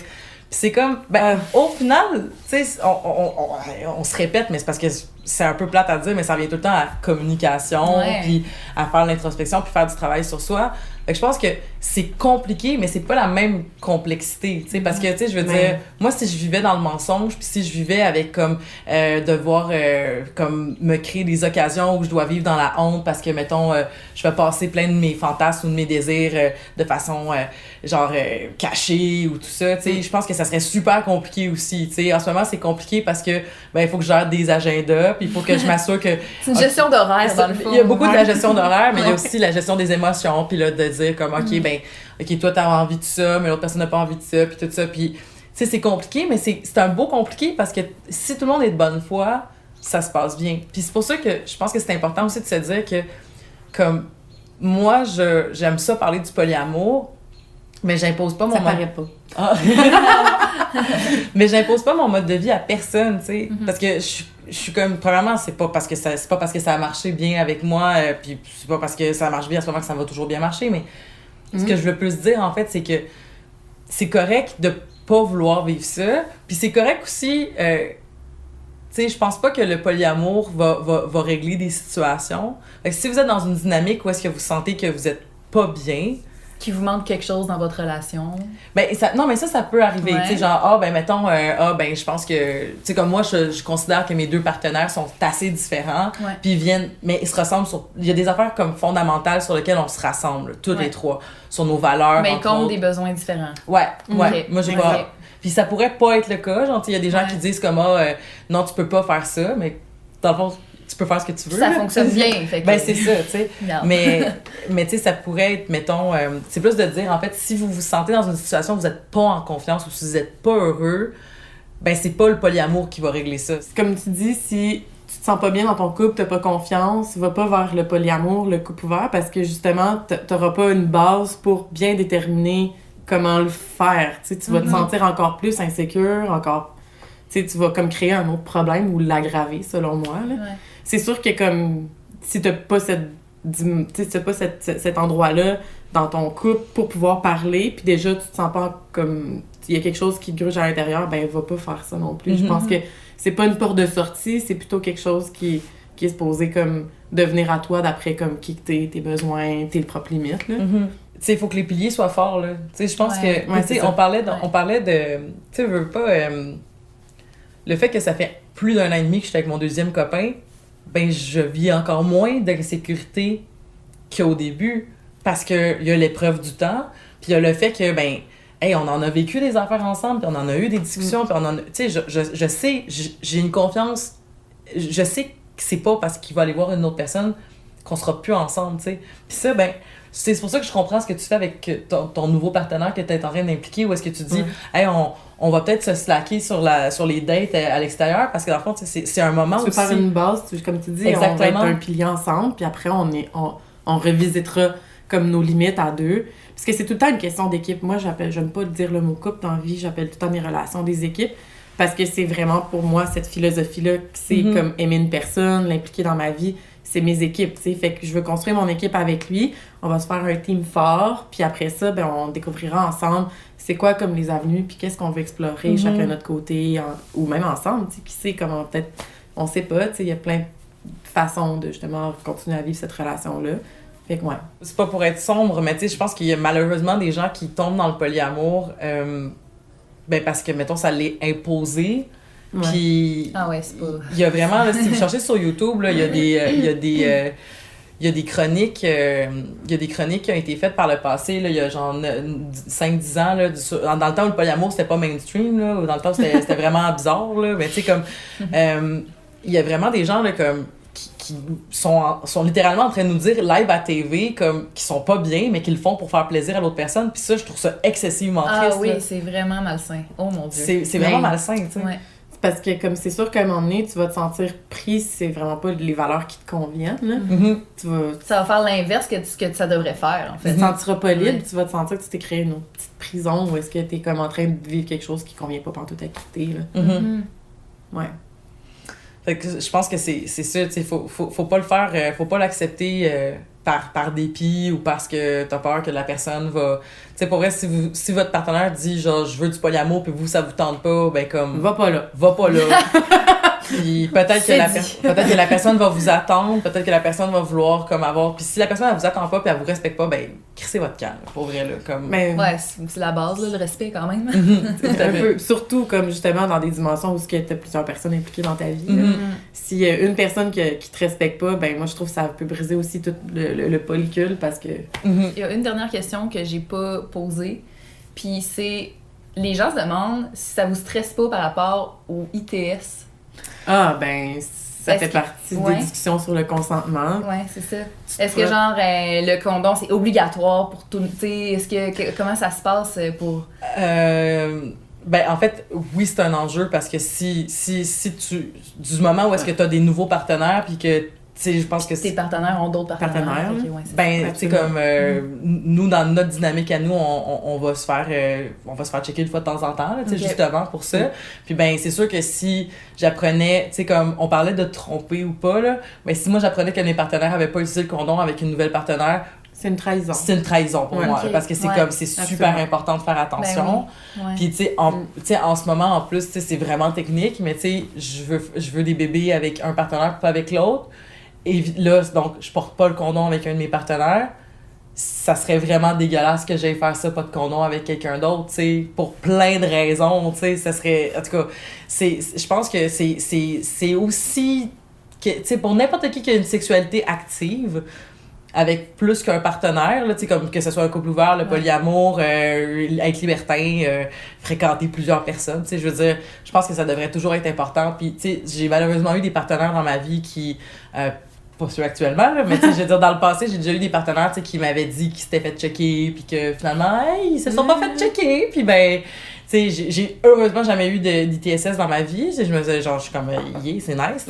Puis c'est comme, ben, au final, tu sais, on se répète, mais c'est parce que c'est un peu plate à dire, mais ça revient tout le temps à la communication, Ouais. puis à faire l'introspection, puis faire du travail sur soi. Fait que je pense que c'est compliqué, mais c'est pas la même complexité, tu sais, parce que, tu sais, je veux dire, moi, si je vivais dans le mensonge, puis si je vivais avec, comme, devoir, comme, me créer des occasions où je dois vivre dans la honte parce que, mettons, je fais passer plein de mes fantasmes ou de mes désirs de façon, genre, cachée ou tout ça, tu sais, je pense que ça serait super compliqué aussi, tu sais. En ce moment, c'est compliqué parce que, ben, il faut que je gère des agendas, puis il faut que je m'assure que... C'est une gestion d'horaire, dans le fond. Il y a beaucoup de la gestion d'horaire, mais il y a aussi la gestion des émotions, puis là, de dire comme, OK, ben, OK, toi, t'as envie de ça, mais l'autre personne n'a pas envie de ça, puis tout ça, puis, tu sais, c'est compliqué, mais c'est un beau compliqué parce que si tout le monde est de bonne foi, ça se passe bien. Puis c'est pour ça que je pense que c'est important aussi de se dire que, comme, moi, j'aime ça parler du polyamour, mais j'impose pas mon... Ça paraît pas. Ah. Mais j'impose pas mon mode de vie à personne, tu sais. Parce que je suis comme, premièrement, c'est pas parce que ça a marché bien avec moi, puis c'est pas parce que ça marche bien à ce moment que ça va toujours bien marcher, mais ce que je veux plus dire, en fait, c'est que c'est correct de pas vouloir vivre ça, puis c'est correct aussi, tu sais, je pense pas que le polyamour va régler des situations. Fait que si vous êtes dans une dynamique où est-ce que vous sentez que vous êtes pas bien, Qui vous manque quelque chose dans votre relation. ben ça, non mais ça peut arriver, Ouais. tu sais, genre ben mettons ben je pense que tu sais comme moi je considère que mes 2 partenaires sont assez différents, Ouais. puis ils se ressemblent il y a des affaires comme fondamentales sur lesquelles on se rassemble tous les 3 sur nos valeurs. Mais ils entre comptent autres. des besoins différents. Ouais, Ok. moi j'ai Ok. pas. Puis ça pourrait pas être le cas, genre il y a des gens Ouais. qui disent comme non tu peux pas faire ça, mais dans le fond tu peux faire ce que tu veux. Ça là. fonctionne bien. Fait que... Ben c'est ça, tu sais. Regarde. Mais tu sais, ça pourrait être, mettons, c'est plus de dire, en fait, si vous vous sentez dans une situation où vous n'êtes pas en confiance ou si vous n'êtes pas heureux, ben c'est pas le polyamour qui va régler ça. Comme tu dis, si tu te sens pas bien dans ton couple, t'as pas confiance, va pas vers le polyamour, le couple ouvert, parce que justement, t'auras pas une base pour bien déterminer comment le faire. Tu sais, tu vas te sentir encore plus insécure, encore... Tu sais, tu vas comme créer un autre problème ou l'aggraver, selon moi, là. Ouais. C'est sûr que comme si t'as pas cet endroit-là dans ton couple pour pouvoir parler, puis déjà tu te sens pas comme il y a quelque chose qui gruge à l'intérieur, ben va pas faire ça non plus. Je pense que c'est pas une porte de sortie, c'est plutôt quelque chose qui est supposé comme devenir à toi d'après comme qui que t'es, tes besoins, tes propres limites, là. Tu sais, il faut que les piliers soient forts, là. Tu sais, je pense Ouais. que, Ouais, tu sais, c'est ça. on parlait de, tu sais, veux pas, le fait que ça fait plus d'1 an et demi que je suis avec mon 2e copain, ben je vis encore moins de sécurité qu'au début, parce que il y a l'épreuve du temps, puis il y a le fait que, ben, hey, on en a vécu des affaires ensemble, puis on en a eu des discussions, puis on en a... Tu sais, je sais, j'ai une confiance... Je sais que c'est pas parce qu'il va aller voir une autre personne qu'on sera plus ensemble, tu sais. Puis ça, ben, c'est pour ça que je comprends ce que tu fais avec ton nouveau partenaire que tu es en train d'impliquer, où est-ce que tu dis, hey, on va peut-être se slacker sur les dates à l'extérieur, parce que dans le fond, c'est un moment Tu veux aussi... faire une base, comme tu dis, on va Exactement. être un pilier ensemble, puis après on revisitera comme nos limites à 2. Parce que c'est tout le temps une question d'équipe. Moi, j'aime pas dire le mot couple dans la vie, j'appelle tout le temps mes relations des équipes, parce que c'est vraiment pour moi cette philosophie-là, que c'est comme aimer une personne, l'impliquer dans ma vie, c'est mes équipes, tu sais. Fait que je veux construire mon équipe avec lui, on va se faire un team fort, puis après ça, ben on découvrira ensemble c'est quoi comme les avenues, puis qu'est-ce qu'on veut explorer chacun de notre côté, ou même ensemble, tu sais, qui sait comment peut-être, on sait pas, tu sais, il y a plein de façons de justement continuer à vivre cette relation-là. Fait que ouais. C'est pas pour être sombre, mais tu sais, je pense qu'il y a malheureusement des gens qui tombent dans le polyamour, ben parce que, mettons, ça l'est imposé. Ouais. Puis Ah ouais, c'est pas... il y a vraiment, là, si vous cherchez sur YouTube, là, il y a des chroniques, qui ont été faites par le passé, là, il y a genre 5-10 ans, là, dans le temps où le polyamour c'était pas mainstream, là, ou dans le temps où c'était vraiment bizarre, là, mais tu sais, comme, il y a vraiment des gens, là, comme, qui sont littéralement en train de nous dire live à TV, comme, qui sont pas bien, mais qui le font pour faire plaisir à l'autre personne, puis ça, je trouve ça excessivement Ah triste, oui, là. c'est vraiment malsain. Oh mon Dieu. C'est vraiment malsain, tu sais. Ouais. parce que comme c'est sûr qu'à un moment donné, tu vas te sentir pris si c'est vraiment pas les valeurs qui te conviennent. Là. Tu vas... Ça va faire l'inverse que ce que ça devrait faire, en fait. Tu te sentiras pas libre, tu vas te sentir que tu t'es créé une autre petite prison où est-ce que t'es comme en train de vivre quelque chose qui convient pas pantoute à quitter. Là. Ouais. Fait que je pense que c'est ça, tu sais, faut pas le faire, faut pas l'accepter par dépit ou parce que t'as peur que la personne va... Tu sais, pour vrai, si votre partenaire dit, genre, je veux du polyamour, puis vous, ça vous tente pas, ben comme... Va pas là. Va pas là. Puis peut-être que la personne va vous attendre, peut-être que la personne va vouloir comme avoir... Puis si la personne, elle vous attend pas, puis elle vous respecte pas, ben, crissez votre camp, pour vrai, là, comme... Mais... Ouais, c'est la base, là, le respect, quand même. un peu, surtout, comme, justement, dans des dimensions où t'as plusieurs personnes impliquées dans ta vie. S'il y a une personne qui te respecte pas, ben, moi, je trouve que ça peut briser aussi tout le polycule, parce que... Il y a une dernière question que j'ai pas posée, puis c'est... Les gens se demandent si ça vous stresse pas par rapport au ITS. Ah, ben, ça fait partie ouais. des discussions sur le consentement. Ouais, c'est ça. Est-ce que, genre, le condom, c'est obligatoire pour tout... Tu sais, est-ce que... Comment ça se passe pour... Ben, en fait, oui, c'est un enjeu parce que si tu... Du moment où est-ce que tu as des nouveaux partenaires puis que, tu sais, je pense que... Tes partenaires ont d'autres partenaires. Okay, ouais, ben, tu sais, comme... nous, dans notre dynamique à nous, on va se faire checker une fois de temps en temps, tu sais, justement, pour ça. Puis, ben, c'est sûr que si j'apprenais... Tu sais, comme, on parlait de tromper ou pas, là, mais si moi, j'apprenais que mes partenaires avaient pas utilisé le condom avec une nouvelle partenaire... C'est une trahison. C'est une trahison pour moi, parce que c'est comme, c'est super important de faire attention. Ben oui. Puis, tu sais, en ce moment, en plus, tu sais, c'est vraiment technique, mais tu sais, je veux des bébés avec un partenaire, pas avec l'autre. Et là, donc, je porte pas le condom avec un de mes partenaires. Ça serait vraiment dégueulasse que j'aille faire ça, pas de condom avec quelqu'un d'autre, tu sais, pour plein de raisons, tu sais, ça serait... En tout cas, je pense que c'est aussi... Tu sais, pour n'importe qui a une sexualité active, avec plus qu'un partenaire, là, comme que ce soit un couple ouvert, le polyamour, être libertin, fréquenter plusieurs personnes, je veux dire, je pense que ça devrait toujours être important. Puis, tu sais, j'ai malheureusement eu des partenaires dans ma vie qui, pas ceux actuellement, là, mais tu sais, je veux dire, dans le passé, j'ai déjà eu des partenaires, qui m'avaient dit qu'ils s'étaient fait checker, puis que finalement, hey, ils se sont pas fait checker, puis ben... Tu sais, j'ai heureusement jamais eu d'ITSS dans ma vie. Je me disais, genre, je suis comme, yeah, c'est nice.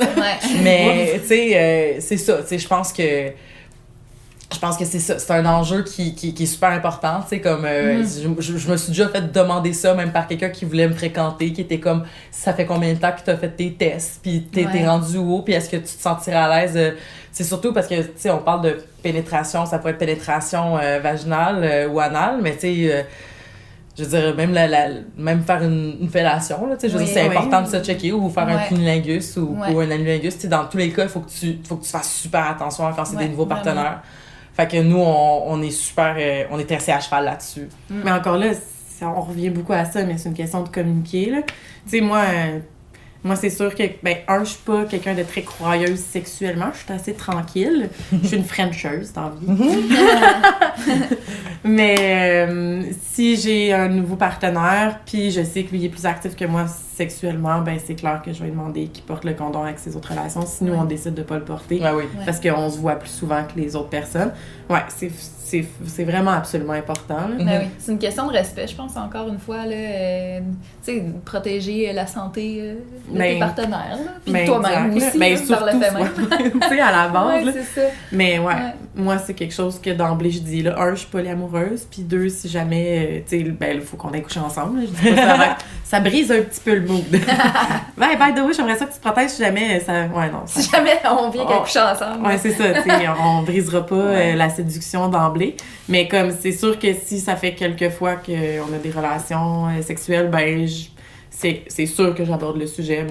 Mais, tu sais, c'est ça. Tu sais, je pense que c'est ça, c'est un enjeu qui est super important, tu sais, comme, je me suis déjà fait demander ça, même par quelqu'un qui voulait me fréquenter, qui était comme, ça fait combien de temps que t'as fait tes tests, puis t'es rendu où, puis est-ce que tu te sentirais à l'aise, c'est surtout parce que, tu sais, on parle de pénétration, ça pourrait être pénétration vaginale ou anale, mais tu sais, je veux dire, même faire une fellation, là, tu sais, je veux dire, c'est important de se checker, ou faire un cunnilingus ou un anulingus, tu sais, dans tous les cas, il faut que tu fasses super attention quand c'est des nouveaux partenaires. Fait que nous, on est super... on est assez à cheval là-dessus. Mais encore là, on revient beaucoup à ça, mais c'est une question de communiquer, là. Tu sais, moi, c'est sûr que... Ben, je suis pas quelqu'un de très croyeuse sexuellement. Je suis assez tranquille. Je suis une frencheuse, dans la vie. Mais si j'ai un nouveau partenaire, puis je sais que lui est plus actif que moi sexuellement, ben c'est clair que je vais lui demander qu'il porte le condom avec ses autres relations. Si nous, on décide de pas le porter, parce qu'on se voit plus souvent que les autres personnes. Ouais, c'est vraiment absolument important. Là. Ben oui, c'est une question de respect, je pense, encore une fois. Tu sais, protéger la santé de tes partenaires. Puis toi-même aussi, par le fait même. Tu sais, à la base. Ouais, c'est ça. Mais moi, c'est quelque chose que d'emblée, je dis, là, 1, je suis polyamoureuse, puis 2, si jamais, tu sais, ben, il faut qu'on ait couché ensemble. Là, je dis pas ça brise un petit peu le mood. Ben, by the way, j'aimerais ça que tu te protèges si jamais ça... Ouais, non. Si jamais on vient qu'on couche ensemble. Ouais, c'est ça, tu sais, on brisera pas la séduction d'emblée. Mais comme, c'est sûr que si ça fait quelques fois qu'on a des relations sexuelles, ben, c'est sûr que j'aborde le sujet.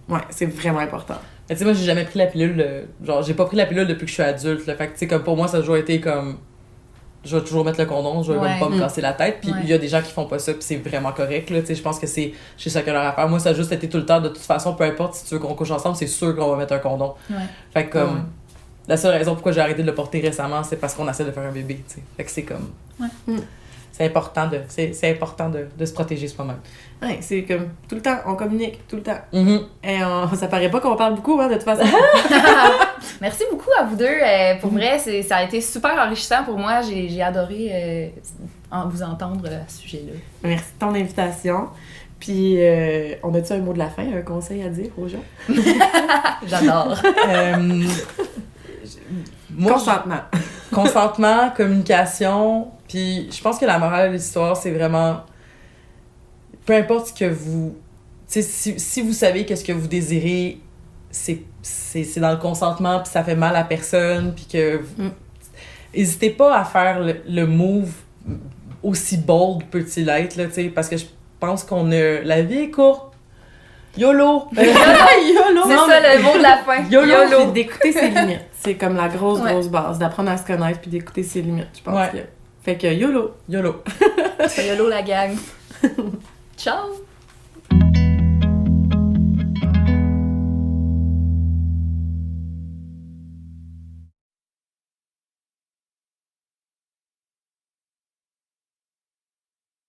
Moi, c'est vraiment important. Mais tu sais, moi, j'ai jamais pris la pilule, genre, j'ai pas pris la pilule depuis que je suis adulte, là. Fait que, tu sais, comme pour moi, ça a toujours été comme... Je vais toujours mettre le condom, je vais même pas me casser la tête. Puis il y a des gens qui font pas ça, puis c'est vraiment correct, là. Tu sais, je pense que c'est chacun leur affaire. Moi, ça a juste été tout le temps, de toute façon, peu importe si tu veux qu'on couche ensemble, c'est sûr qu'on va mettre un condom. Fait que, comme... La seule raison pourquoi j'ai arrêté de le porter récemment, c'est parce qu'on essaie de faire un bébé, tu sais. Fait que c'est comme... C'est important de se protéger soi-même. Ouais, c'est comme tout le temps, on communique tout le temps. Et ça paraît pas qu'on parle beaucoup, hein, de toute façon. Merci beaucoup à vous deux. Pour vrai, ça a été super enrichissant pour moi. J'ai adoré vous entendre à ce sujet-là. Merci de ton invitation. Puis, on a-tu un mot de la fin, un conseil à dire aux gens? J'adore. Moi, Consentement. Consentement, communication, puis je pense que la morale de l'histoire, c'est vraiment... Peu importe ce que vous... Tu sais, si vous savez qu'est-ce que vous désirez, c'est dans le consentement, puis ça fait mal à personne, puis que... N'hésitez pas à faire le move, aussi bold peut-il être, là, tu sais, parce que je pense qu'on a... La vie est courte. YOLO! YOLO! C'est ça le mot de la fin. YOLO! Puis d'écouter ses limites. C'est comme la grosse base, d'apprendre à se connaître puis d'écouter ses limites, je pense que... Fait que YOLO! YOLO! YOLO la gang. Ciao!